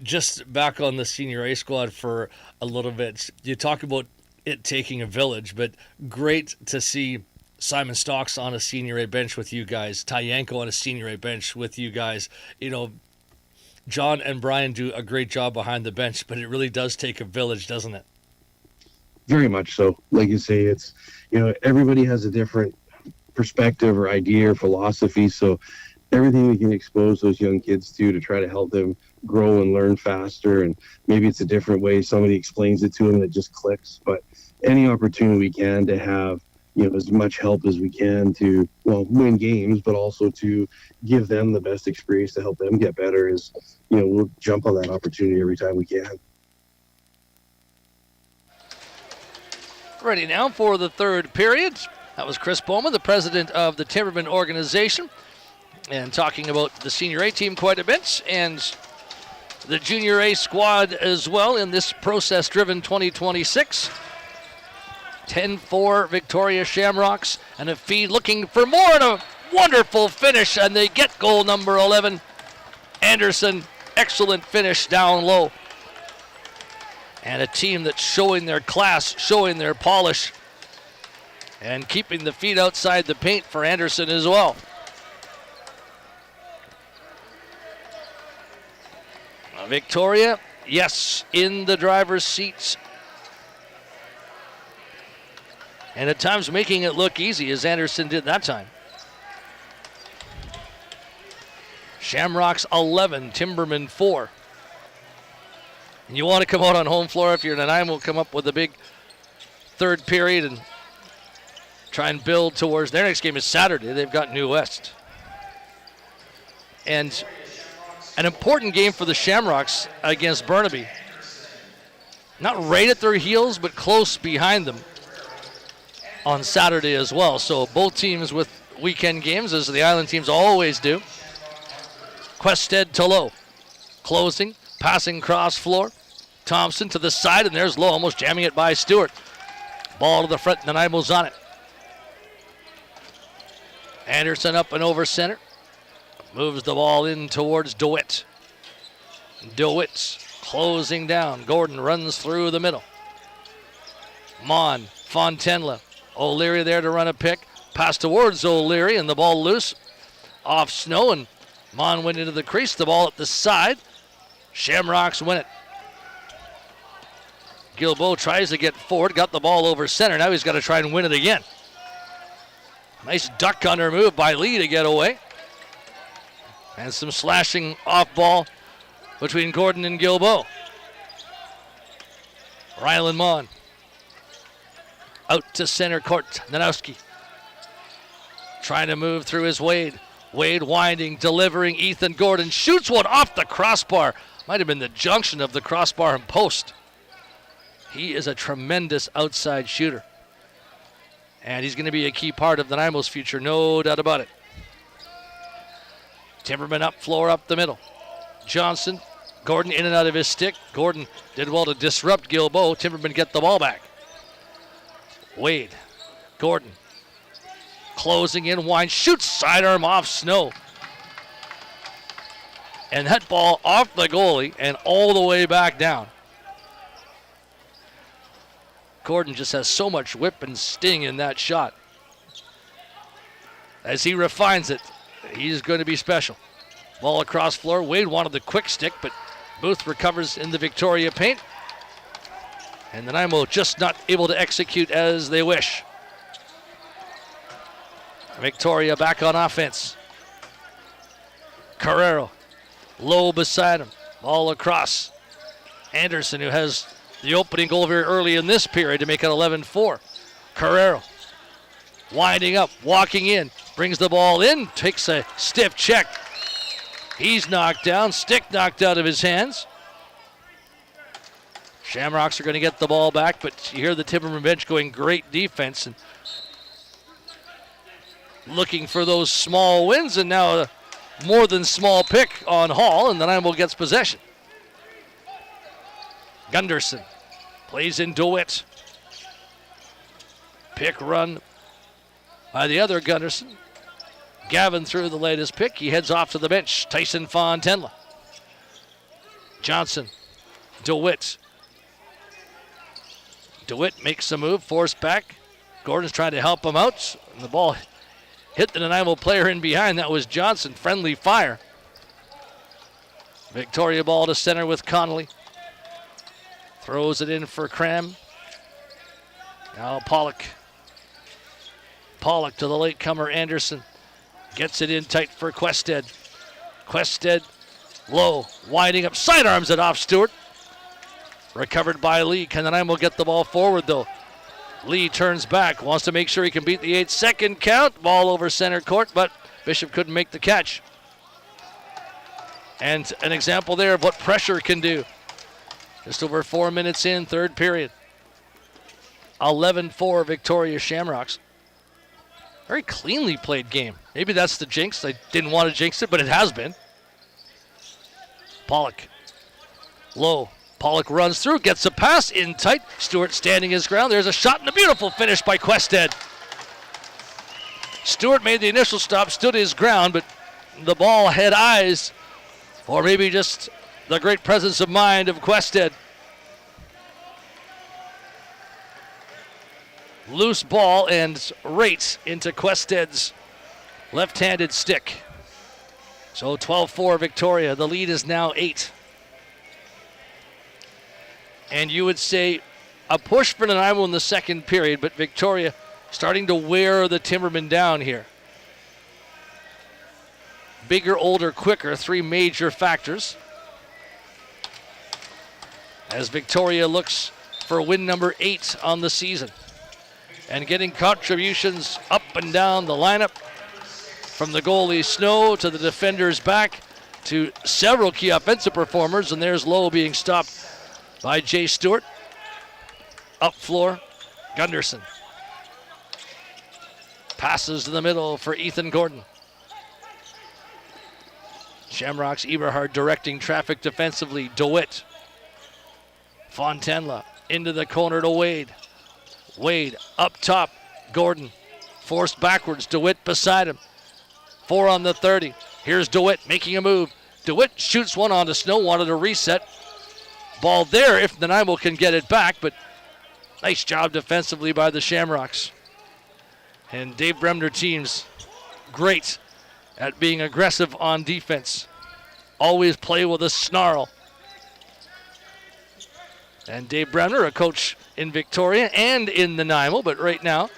Just back on the senior A squad for a little bit, you talk about it taking a village, but great to see Simon Stocks on a senior A bench with you guys, Ty Yanko on a senior A bench with you guys. John and Brian do a great job behind the bench, but it really does take a village, doesn't it? Very much so. Like you say, it's, everybody has a different perspective or idea or philosophy. So everything we can expose those young kids to try to help them grow and learn faster. And maybe it's a different way somebody explains it to them that just clicks. But any opportunity we can to have as much help as we can to, win games, but also to give them the best experience to help them get better. Is, we'll jump on that opportunity every time we can. Ready now for the third period. That was Chris Bowman, the president of the Timbermen organization, and talking about the Senior A team quite a bit, and the Junior A squad as well in this process-driven 2026. 10-4 Victoria Shamrocks, and a feed looking for more, and a wonderful finish, and they get goal number 11. Anderson, excellent finish down low. And a team that's showing their class, showing their polish, and keeping the feet outside the paint for Anderson as well. Victoria, yes, in the driver's seats. And at times making it look easy, as Anderson did that time. Shamrocks 11, Timbermen 4. And you want to come out on home floor if you're Nanaimo, come up with a big third period and try and build towards their next game is Saturday. They've got New West. And an important game for the Shamrocks against Burnaby. Not right at their heels, but close behind them on Saturday as well. So both teams with weekend games, as the Island teams always do. Quested to Lowe. Closing, passing cross floor. Thompson to the side, and there's Lowe almost jamming it by Stewart. Ball to the front, Nanaimo's on it. Anderson up and over center. Moves the ball in towards DeWitt. DeWitt's closing down. Gordon runs through the middle. Mon, Fontenla. O'Leary there to run a pick. Pass towards O'Leary, and the ball loose. Off Snow, and Mon went into the crease. The ball at the side. Shamrocks win it. Gilbo tries to get forward. Got the ball over center. Now he's got to try and win it again. Nice duck under move by Lee to get away. And some slashing off ball between Gordon and Gilbo. Rylan Mon. Out to center court. Nanowski. Trying to move through his Wade. Wade winding, delivering. Ethan Gordon shoots one off the crossbar. Might have been the junction of the crossbar and post. He is a tremendous outside shooter. And he's going to be a key part of the Nanaimo's future, no doubt about it. Timberman up, floor up the middle. Johnson, Gordon in and out of his stick. Gordon did well to disrupt Gilbo. Timberman get the ball back. Wade, Gordon, closing in, wind, shoots sidearm off Snow. And that ball off the goalie and all the way back down. Gordon just has so much whip and sting in that shot. As he refines it, he's going to be special. Ball across floor. Wade wanted the quick stick, but Booth recovers in the Victoria paint. And the Nanaimo just not able to execute as they wish. Victoria back on offense. Carrero, low beside him. Ball across. Anderson, who has the opening goal very early in this period to make it 11-4. Carrero winding up, walking in, brings the ball in, takes a stiff check. He's knocked down, stick knocked out of his hands. Shamrocks are going to get the ball back, but you hear the Timberman bench going great defense and looking for those small wins, and now a more than small pick on Hall, and the Nanaimo gets possession. Gunderson plays in DeWitt. Pick run by the other Gunderson. Gavin threw the latest pick. He heads off to the bench. Tyson Fontenla. Johnson. DeWitt. DeWitt makes a move, forced back. Gordon's trying to help him out. And the ball hit the Nanaimo player in behind. That was Johnson. Friendly fire. Victoria ball to center with Connolly. Throws it in for Cram. Now Pollock. Pollock to the latecomer Anderson. Gets it in tight for Quested. Quested low, winding up, sidearms it off Stewart. Recovered by Lee. Can Nanaimo get the ball forward though? Lee turns back, wants to make sure he can beat the 8-second count. Ball over center court, but Bishop couldn't make the catch. And an example there of what pressure can do. Just over 4 minutes in, third period. 11-4 Victoria Shamrocks. Very cleanly played game. Maybe that's the jinx. I didn't want to jinx it, but it has been. Pollock. Low. Pollock runs through, gets a pass in tight. Stewart standing his ground. There's a shot and a beautiful finish by Quested. Stewart made the initial stop, stood his ground, but the ball had eyes, or maybe just the great presence of mind of Quested. Loose ball and right into Quested's left-handed stick. So 12-4 Victoria. The lead is now 8. And you would say a push for Nanaimo in the second period, but Victoria starting to wear the Timbermen down here. Bigger, older, quicker, 3 major factors. As Victoria looks for win number 8 on the season. And getting contributions up and down the lineup, from the goalie Snow to the defenders back to several key offensive performers. And there's Lowe being stopped by Jay Stewart. Up floor, Gunderson. Passes to the middle for Ethan Gordon. Shamrocks Eberhard directing traffic defensively. DeWitt. Fontenla into the corner to Wade. Wade up top. Gordon forced backwards. DeWitt beside him. 4 on the 30. Here's DeWitt making a move. DeWitt shoots one onto Snow. Wanted a reset. Ball there if Nanaimo can get it back, but nice job defensively by the Shamrocks. And Dave Bremner teams great at being aggressive on defense. Always play with a snarl. And Dave Bremner, a coach in Victoria and in Nanaimo, but right now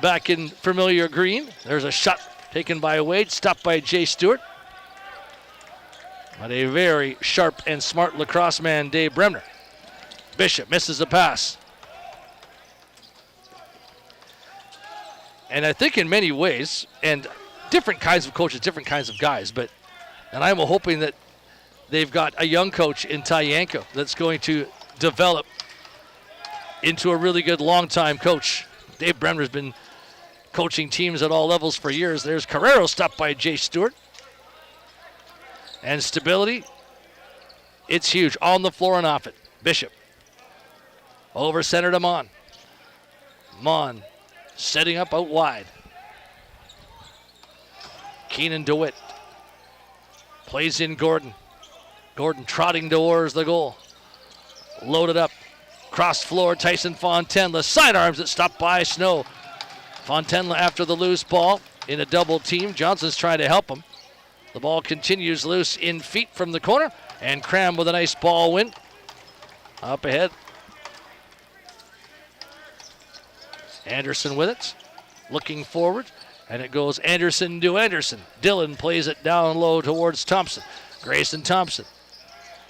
back in familiar green. There's a shot taken by Wade, stopped by Jay Stewart. But a very sharp and smart lacrosse man, Dave Bremner. Bishop misses the pass. And I think in many ways, and different kinds of coaches, different kinds of guys, but and I'm hoping that they've got a young coach in Ty Yanko that's going to develop into a really good long-time coach. Dave Bremner's been coaching teams at all levels for years. There's Carrero stopped by Jay Stewart. And stability, it's huge. On the floor and off it. Bishop. Over center to Mon. Mon setting up out wide. Keenan DeWitt. Plays in Gordon. Gordon trotting towards the goal. Loaded up. Cross floor, Tyson Fontenla. Sidearms it, stopped by Snow. Fontenla after the loose ball in a double team. Johnson's trying to help him. The ball continues loose in feet from the corner. And Cram with a nice ball win. Up ahead. Anderson with it. Looking forward. And it goes Anderson to Anderson. Dillon plays it down low towards Thompson. Grayson Thompson.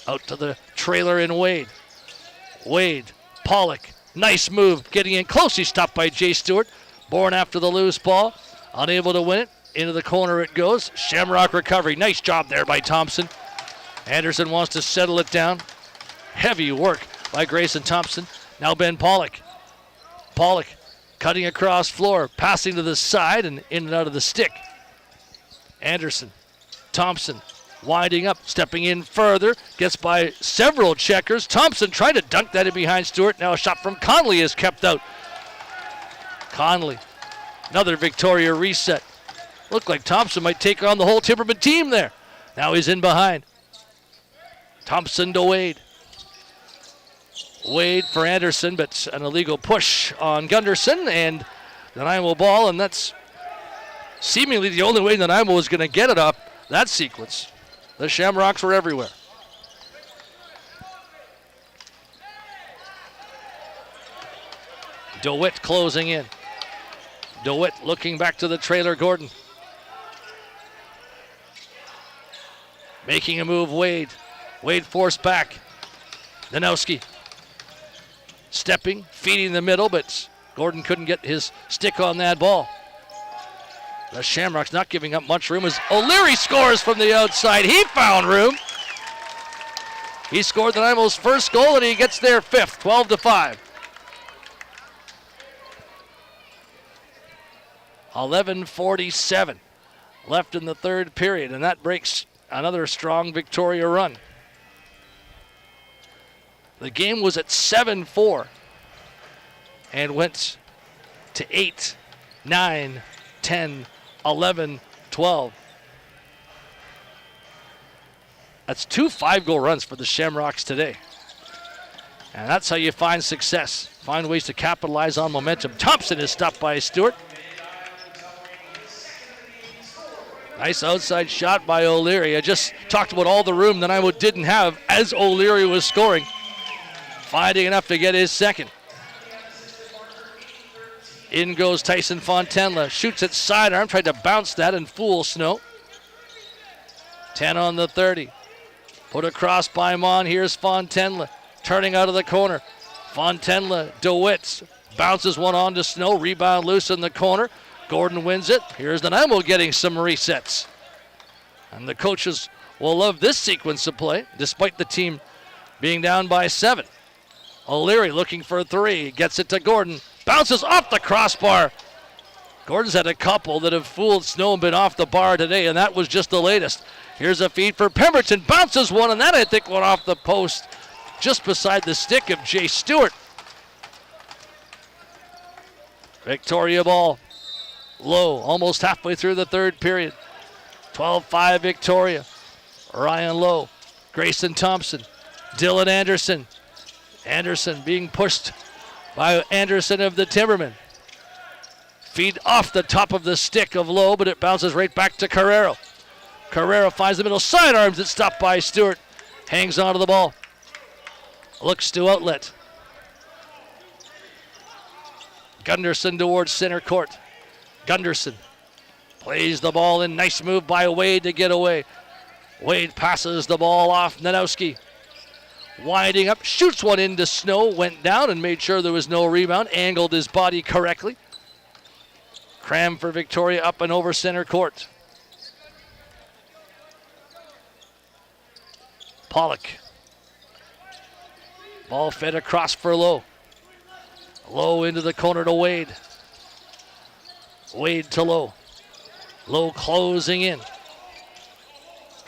Out to the trailer in Wade. Wade. Pollock. Nice move. Getting in close. He's stopped by Jay Stewart. Born after the loose ball. Unable to win it. Into the corner it goes. Shamrock recovery. Nice job there by Thompson. Anderson wants to settle it down. Heavy work by Grayson Thompson. Now Ben Pollock. Pollock cutting across floor. Passing to the side and in and out of the stick. Anderson. Thompson winding up. Stepping in further. Gets by several checkers. Thompson tried to dunk that in behind Stewart. Now a shot from Conley is kept out. Conley. Another Victoria reset. Looked like Thompson might take on the whole Timberman team there. Now he's in behind. Thompson to Wade. Wade for Anderson, but an illegal push on Gunderson, and Nanaimo ball, and that's seemingly the only way Nanaimo was going to get it up that sequence. The Shamrocks were everywhere. DeWitt closing in. DeWitt looking back to the trailer, Gordon. Making a move, Wade. Wade forced back. Danowski. Stepping, feeding the middle, but Gordon couldn't get his stick on that ball. The Shamrocks not giving up much room as O'Leary scores from the outside. He found room. He scored the Nanaimo's first goal, and he gets their fifth, 12-5. 11:47 left in the third period, and that breaks another strong Victoria run. The game was at 7-4 and went to 8, 9, 10, 11, 12. That's 2 5-goal runs for the Shamrocks today. And that's how you find success. Find ways to capitalize on momentum. Thompson is stopped by Stewart. Nice outside shot by O'Leary. I just talked about all the room that Nanaimo didn't have as O'Leary was scoring. Finding enough to get his second. In goes Tyson Fontenla. Shoots at sidearm. Tried to bounce that and fool Snow. 10 on the 30. Put across by Mon. Here's Fontenla. Turning out of the corner. Fontenla, DeWitt. Bounces one on to Snow. Rebound loose in the corner. Gordon wins it. Here's Nanaimo getting some resets. And the coaches will love this sequence of play, despite the team being down by 7. O'Leary looking for a 3. Gets it to Gordon. Bounces off the crossbar. Gordon's had a couple that have fooled Snow and been off the bar today, and that was just the latest. Here's a feed for Pemberton. Bounces one, and that I think went off the post just beside the stick of Jay Stewart. Victoria ball. Low, almost halfway through the third period. 12-5 Victoria. Ryan Lowe, Grayson Thompson, Dylan Anderson. Anderson being pushed by Anderson of the Timbermen. Feed off the top of the stick of Lowe, but it bounces right back to Carrero. Carrero finds the middle, sidearms it, stopped by Stewart. Hangs onto the ball. Looks to outlet. Gunderson towards center court. Gunderson plays the ball in. Nice move by Wade to get away. Wade passes the ball off Nanowski. Winding up, shoots one into Snow, went down and made sure there was no rebound. Angled his body correctly. Cram for Victoria up and over center court. Pollock. Ball fed across for Lowe. Lowe into the corner to Wade. Wade to Lowe. Lowe closing in.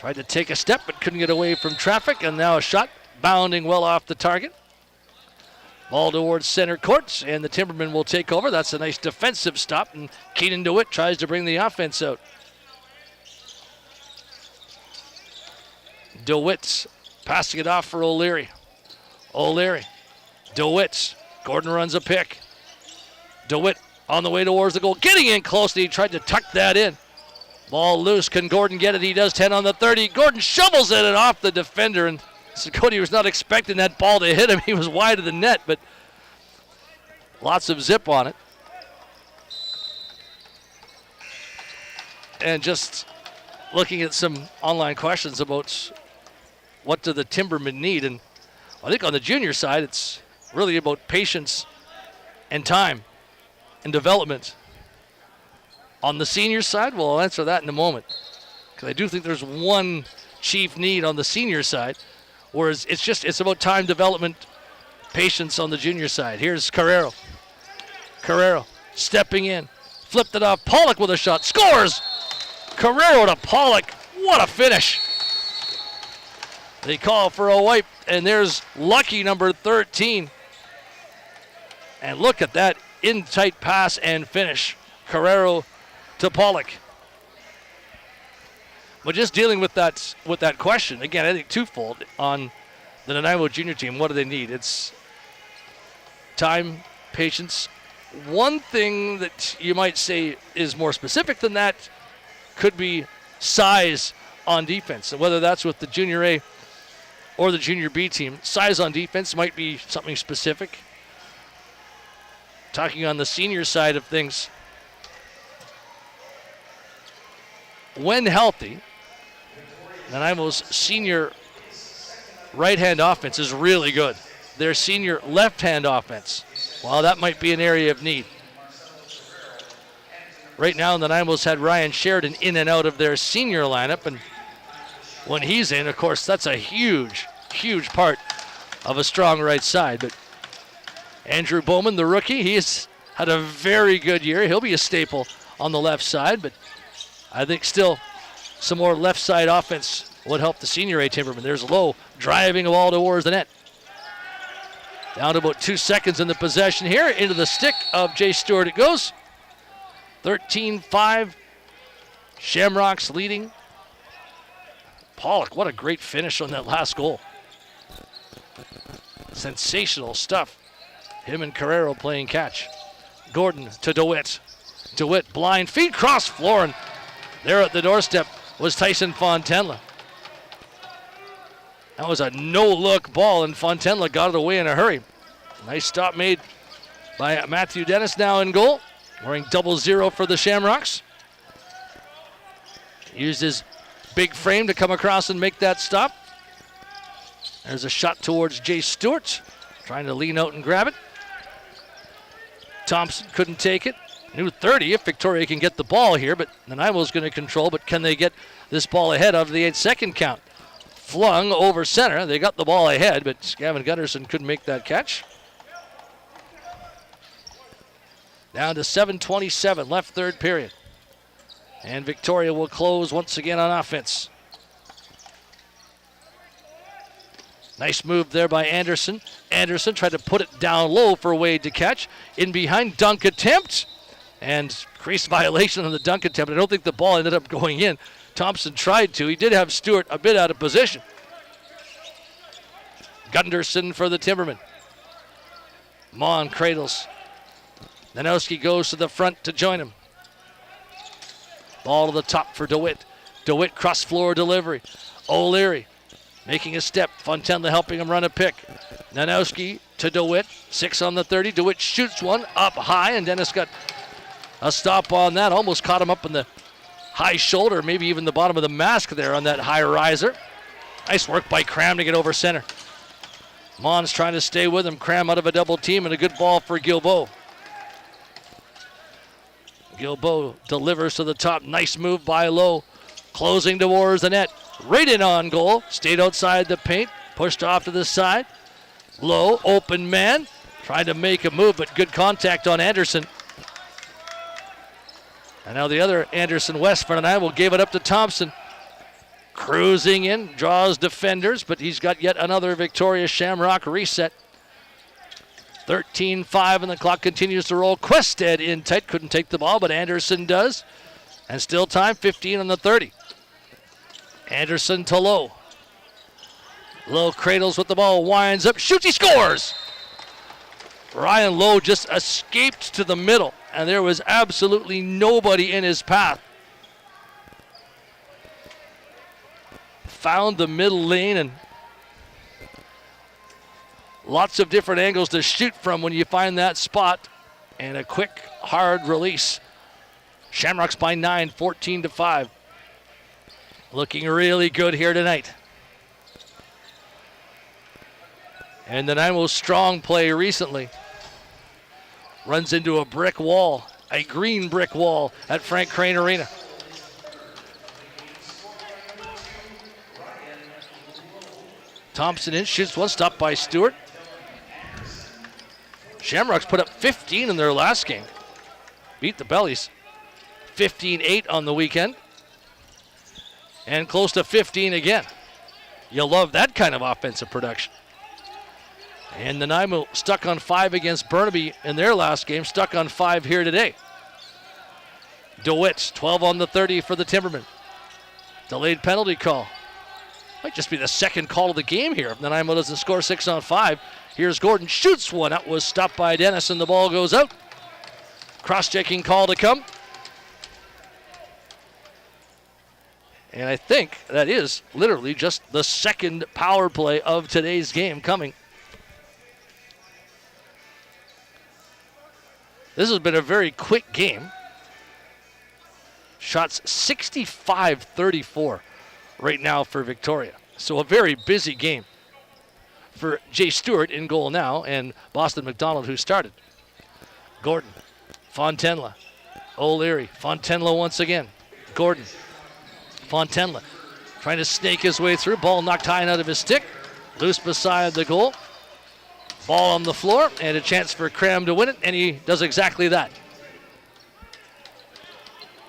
Tried to take a step but couldn't get away from traffic, and now a shot bounding well off the target. Ball towards center court, and the Timbermen will take over. That's a nice defensive stop, and Keenan DeWitt tries to bring the offense out. DeWitt's passing it off for O'Leary. O'Leary. DeWitt. Gordon runs a pick. DeWitt on the way towards the goal. Getting in close, and he tried to tuck that in. Ball loose. Can Gordon get it? He does. 10 on the 30. Gordon shovels it and off the defender, and Cody was not expecting that ball to hit him. He was wide of the net, but lots of zip on it. And just looking at some online questions about what do the Timbermen need, and I think on the junior side, it's really about patience and time and development. On the senior side, well, I'll answer that in a moment, because I do think there's one chief need on the senior side, whereas it's about time, development, patience on the junior side. Here's Carrero. Carrero stepping in, flipped it off. Pollock with a shot, scores! Carrero to Pollock, what a finish! They call for a wipe, and there's lucky number 13. And look at that in tight pass and finish. Carrero to Pollock. But just dealing with that question, again, I think twofold on the Nanaimo junior team. What do they need? It's time, patience. One thing that you might say is more specific than that could be size on defense. And whether that's with the junior A or the junior B team, size on defense might be something specific. Talking on the senior side of things, when healthy, Nanaimo's senior right-hand offense is really good. Their senior left-hand offense Well, that might be an area of need. Right now, the Nanaimo's had Ryan Sheridan in and out of their senior lineup, and when he's in, of course, that's a huge, huge part of a strong right side. But Andrew Bowman, the rookie, he's had a very good year. He'll be a staple on the left side, but I think still some more left side offense would help the senior A Timbermen. There's Lowe driving a ball towards the net. Down to about 2 seconds in the possession here. Into the stick of Jay Stewart it goes. 13-5. Shamrocks leading. Pollock, what a great finish on that last goal. Sensational stuff. Him and Carrero playing catch. Gordon to DeWitt. DeWitt blind feed, cross floor, and there at the doorstep was Tyson Fontenla. That was a no-look ball, and Fontenla got it away in a hurry. Nice stop made by Matthew Dennis, now in goal, wearing 00 for the Shamrocks. Used his big frame to come across and make that stop. There's a shot towards Jay Stewart, trying to lean out and grab it. Thompson couldn't take it. New 30 if Victoria can get the ball here, but Nanaimo's going to control, but can they get this ball ahead of the 8-second count? Flung over center. They got the ball ahead, but Gavin Gunderson couldn't make that catch. Down to 7:27 left, third period. And Victoria will close once again on offense. Nice move there by Anderson. Anderson tried to put it down low for Wade to catch. In behind, dunk attempt. And crease violation on the dunk attempt. I don't think the ball ended up going in. Thompson tried to. He did have Stewart a bit out of position. Gunderson for the Timbermen. Mon cradles. Nanowski goes to the front to join him. Ball to the top for DeWitt. DeWitt cross floor delivery. O'Leary making a step. Fontenla helping him run a pick. Nanowski to DeWitt. 6 on the 30. DeWitt shoots one up high, and Dennis got a stop on that. Almost caught him up in the high shoulder, maybe even the bottom of the mask there on that high riser. Nice work by Cram to get over center. Mon's trying to stay with him. Cram out of a double team, and a good ball for Gilbo. Gilbo delivers to the top. Nice move by Lowe. Closing towards the net. Right in on goal. Stayed outside the paint. Pushed off to the side. Lowe, open man. Tried to make a move, but good contact on Anderson. And now the other Anderson West for Nanaimo gave it up to Thompson. Cruising in, draws defenders, but he's got yet another Victoria Shamrock reset. 13-5, and the clock continues to roll. Quested in tight, couldn't take the ball, but Anderson does. And still time, 15 on the 30. Anderson to Lowe. Lowe cradles with the ball, winds up, shoots, he scores! Ryan Lowe just escaped to the middle, and there was absolutely nobody in his path. Found the middle lane, and lots of different angles to shoot from when you find that spot. And a quick, hard release. Shamrocks by 9, 14-5. Looking really good here tonight. And Nanaimo's strong play recently runs into a brick wall, a green brick wall at Frank Crane Arena. Thompson in, shoots one, stopped by Stewart. Shamrocks put up 15 in their last game. Beat the Bellies. 15-8 on the weekend. And close to 15 again. You'll love that kind of offensive production. And Nanaimo stuck on 5 against Burnaby in their last game, stuck on 5 here today. DeWitt, 12 on the 30 for the Timbermen. Delayed penalty call. Might just be the second call of the game here if Nanaimo doesn't score 6 on 5. Here's Gordon, shoots one. That was stopped by Dennis, and the ball goes out. Cross-checking call to come. And I think that is literally just the second power play of today's game coming. This has been a very quick game. Shots 65-34 right now for Victoria. So a very busy game for Jay Stewart in goal now and Boston McDonald, who started. Gordon. Fontenla. O'Leary. Fontenla once again. Gordon. Fontenla trying to snake his way through. Ball knocked high and out of his stick. Loose beside the goal. Ball on the floor and a chance for Cram to win it, and he does exactly that.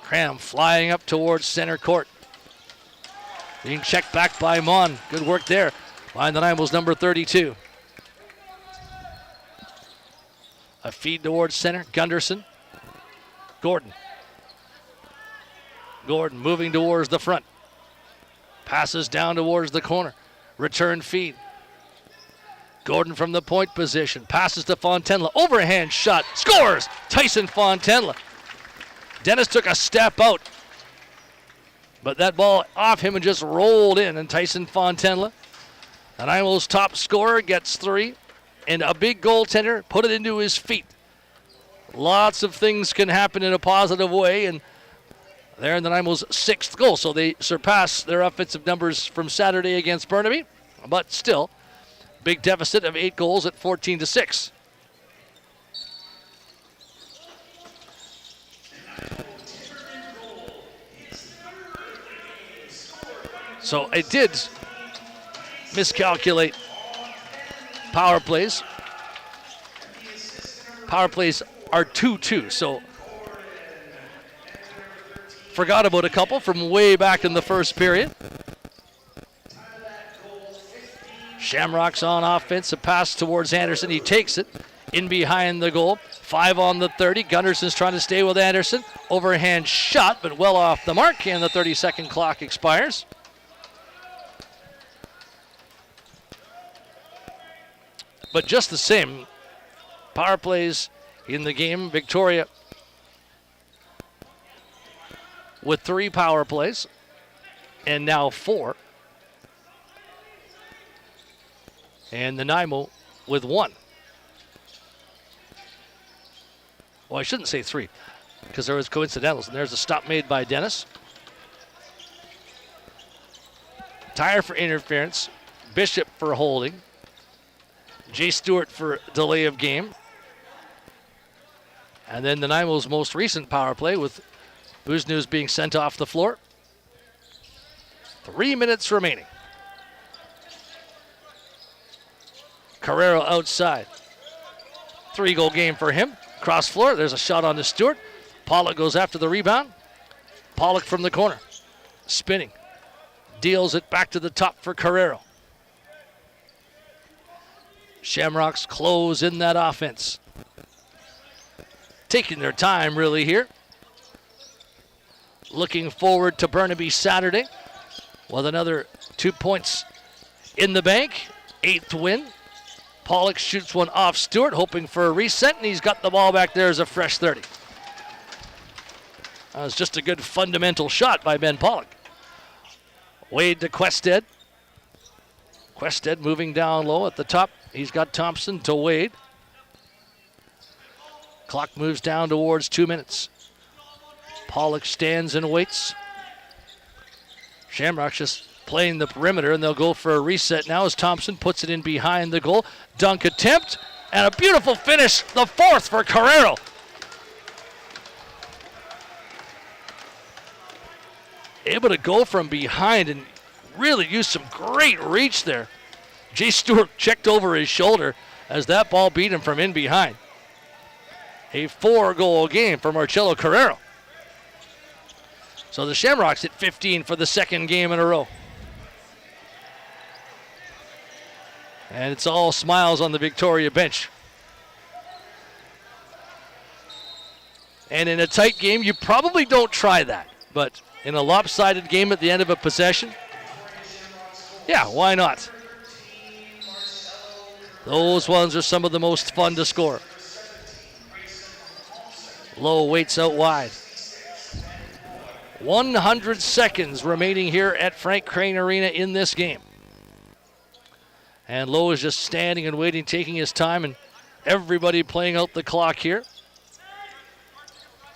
Cram flying up towards center court. Being checked back by Mon. Good work there by Nanaimo's number 32. A feed towards center. Gunderson. Gordon. Gordon moving towards the front. Passes down towards the corner. Return feed. Gordon from the point position. Passes to Fontenla. Overhand shot. Scores! Tyson Fontenla. Dennis took a step out. But that ball off him and just rolled in. And Tyson Fontenla, Nanaimo's top scorer, gets 3. And a big goaltender put it into his feet. Lots of things can happen in a positive way. And they're Nanaimo's 6th goal. So they surpass their offensive numbers from Saturday against Burnaby. But still, big deficit of 8 goals at 14-6. So it did miscalculate power plays. Power plays are 2-2, so forgot about a couple from way back in the first period. Shamrocks on offense, a pass towards Anderson. He takes it in behind the goal. 5 on the 30. Gunderson's trying to stay with Anderson. Overhand shot, but well off the mark, and the 30-second clock expires. But just the same, power plays in the game. Victoria with 3 power plays, and now 4. And Nanaimo with 1. Well, I shouldn't say 3, because there was coincidentals. And there's a stop made by Dennis. Tyre for interference. Bishop for holding. Jay Stewart for delay of game. And then Nanaimo's most recent power play with Buznews being sent off the floor. 3 minutes remaining. Carrero outside. 3-goal game for him. Cross floor. There's a shot on to Stewart. Pollock goes after the rebound. Pollock from the corner. Spinning. Deals it back to the top for Carrero. Shamrocks close in that offense. Taking their time really here. Looking forward to Burnaby Saturday with another 2 points in the bank. 8th win. Pollock shoots one off Stewart, hoping for a reset, and he's got the ball back there as a fresh 30. That was just a good fundamental shot by Ben Pollock. Wade to Quested. Quested moving down low at the top. He's got Thompson to Wade. Clock moves down towards 2 minutes. Pollock stands and waits. Shamrock's just playing the perimeter, and they'll go for a reset now as Thompson puts it in behind the goal. Dunk attempt, and a beautiful finish, the 4th for Carrero. Able to go from behind and really use some great reach there. Jay Stewart checked over his shoulder as that ball beat him from in behind. A 4-goal game for Marcelo Carrero. So the Shamrocks at 15 for the 2nd game in a row. And it's all smiles on the Victoria bench. And in a tight game, you probably don't try that. But in a lopsided game at the end of a possession, yeah, why not? Those ones are some of the most fun to score. Lowe waits out wide. 100 seconds remaining here at Frank Crane Arena in this game. And Lowe is just standing and waiting, taking his time, and everybody playing out the clock here.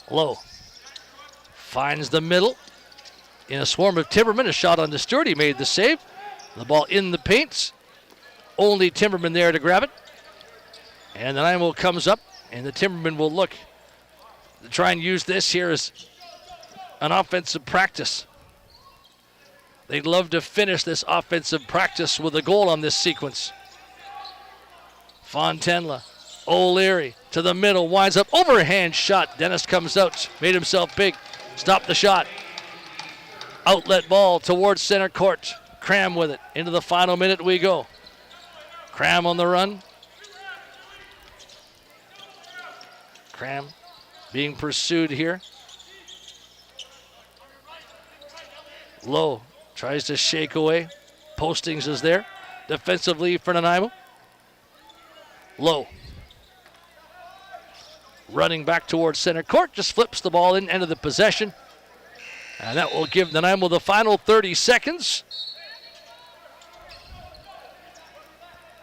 Lowe finds the middle. In a swarm of Timbermen, a shot on the Stewart. He made the save. The ball in the paint. Only Timberman there to grab it. And Nanaimo comes up And the Timbermen will look to try and use this here as an offensive practice. They'd love to finish this offensive practice with a goal on this sequence. Fontenla, O'Leary to the middle, winds up, overhand shot. Dennis comes out, made himself big, stopped the shot. Outlet ball towards center court. Cram with it. Into the final minute we go. Cram on the run. Cram being pursued here. Lowe tries to shake away. Postings is there. Defensively for Nanaimo. Lowe. Running back towards center court. Just flips the ball in, end of the possession. And that will give Nanaimo the final 30 seconds.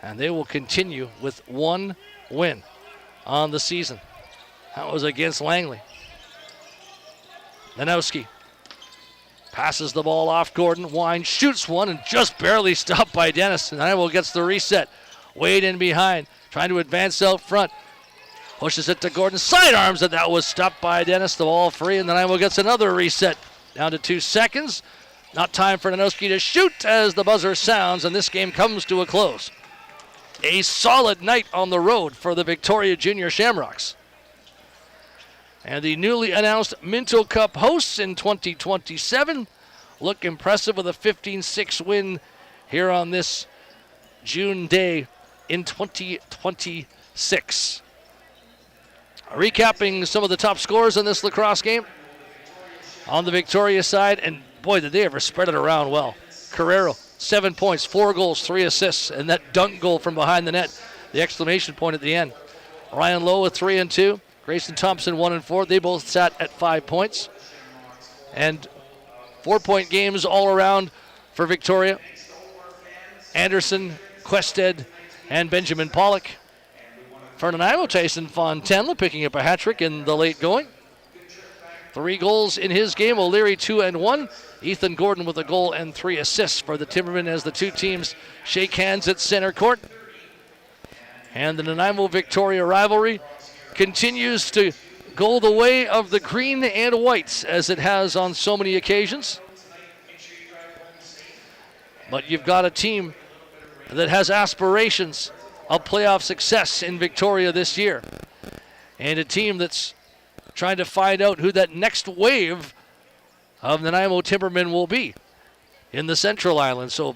And they will continue with one win on the season. That was against Langley. Nanowski passes the ball off Gordon. Wine shoots one and just barely stopped by Dennis. And Nanaimo gets the reset. Wade in behind, trying to advance out front. Pushes it to Gordon. Sidearms, and that was stopped by Dennis. The ball free, and Nanaimo gets another reset. Down to 2 seconds. Not time for Nanowski to shoot as the buzzer sounds, and this game comes to a close. A solid night on the road for the Victoria Junior Shamrocks. And the newly announced Minto Cup hosts in 2027 look impressive with a 15-6 win here on this June day in 2026. Recapping some of the top scores in this lacrosse game. On the Victoria side, and boy, did they ever spread it around well. Carrero, 7 points, 4 goals, 3 assists, and that dunk goal from behind the net, the exclamation point at the end. Ryan Lowe with 3 and 2. Grayson Thompson 1 and 4. They both sat at 5 points. And 4-point games all around for Victoria. Anderson, Quested, and Benjamin Pollock. For Nanaimo, Tyson Fontenla picking up a hat trick in the late going. 3 goals in his game. O'Leary 2 and 1. Ethan Gordon with a goal and 3 assists for the Timbermen as the two teams shake hands at center court. And the Nanaimo Victoria rivalry continues to go the way of the green and whites as it has on so many occasions. But you've got a team that has aspirations of playoff success in Victoria this year. And a team that's trying to find out who that next wave of Nanaimo Timbermen will be in the Central Island. So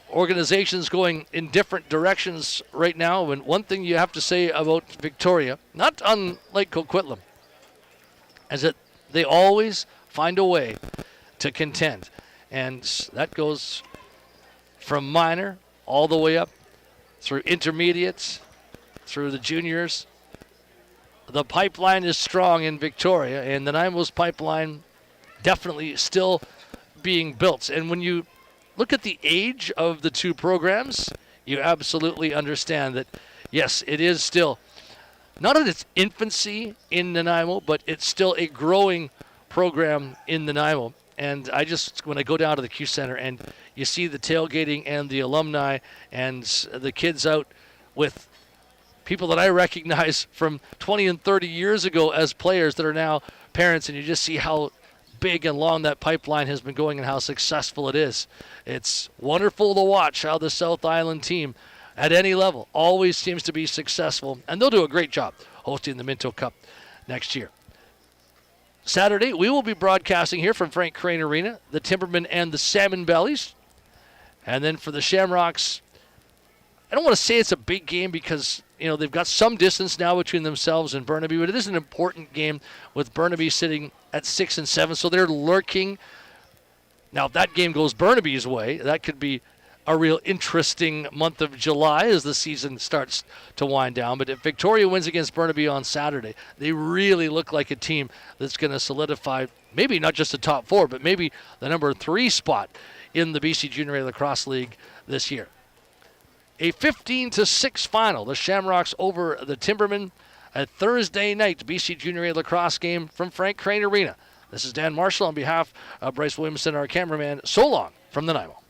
organizations going in different directions right now. And one thing you have to say about Victoria, not unlike Coquitlam, is that they always find a way to contend. And that goes from minor all the way up through intermediates, through the juniors. The pipeline is strong in Victoria, and Nanaimo's pipeline definitely still being built. And when you look at the age of the two programs, you absolutely understand that, yes, it is still not in its infancy in Nanaimo, but it's still a growing program in Nanaimo. And when I go down to the Q Center and you see the tailgating and the alumni and the kids out with people that I recognize from 20 and 30 years ago as players that are now parents, and you just see how big and long that pipeline has been going and how successful it is. It's wonderful to watch how the South Island team at any level always seems to be successful, and they'll do a great job hosting the Minto Cup next year. Saturday, we will be broadcasting here from Frank Crane Arena, the Timbermen and the Salmon Bellies. And then for the Shamrocks, I don't want to say it's a big game because, they've got some distance now between themselves and Burnaby, but it is an important game with Burnaby sitting at 6 and 7, so they're lurking. Now, if that game goes Burnaby's way, that could be a real interesting month of July as the season starts to wind down. But if Victoria wins against Burnaby on Saturday, they really look like a team that's going to solidify maybe not just the top 4, but maybe the number 3 spot in the BC Junior A Lacrosse League this year. A 15-6 final, the Shamrocks over the Timbermen, a Thursday night BC Junior A Lacrosse game from Frank Crane Arena. This is Dan Marshall on behalf of Bryce Williamson, our cameraman. So long from Nanaimo.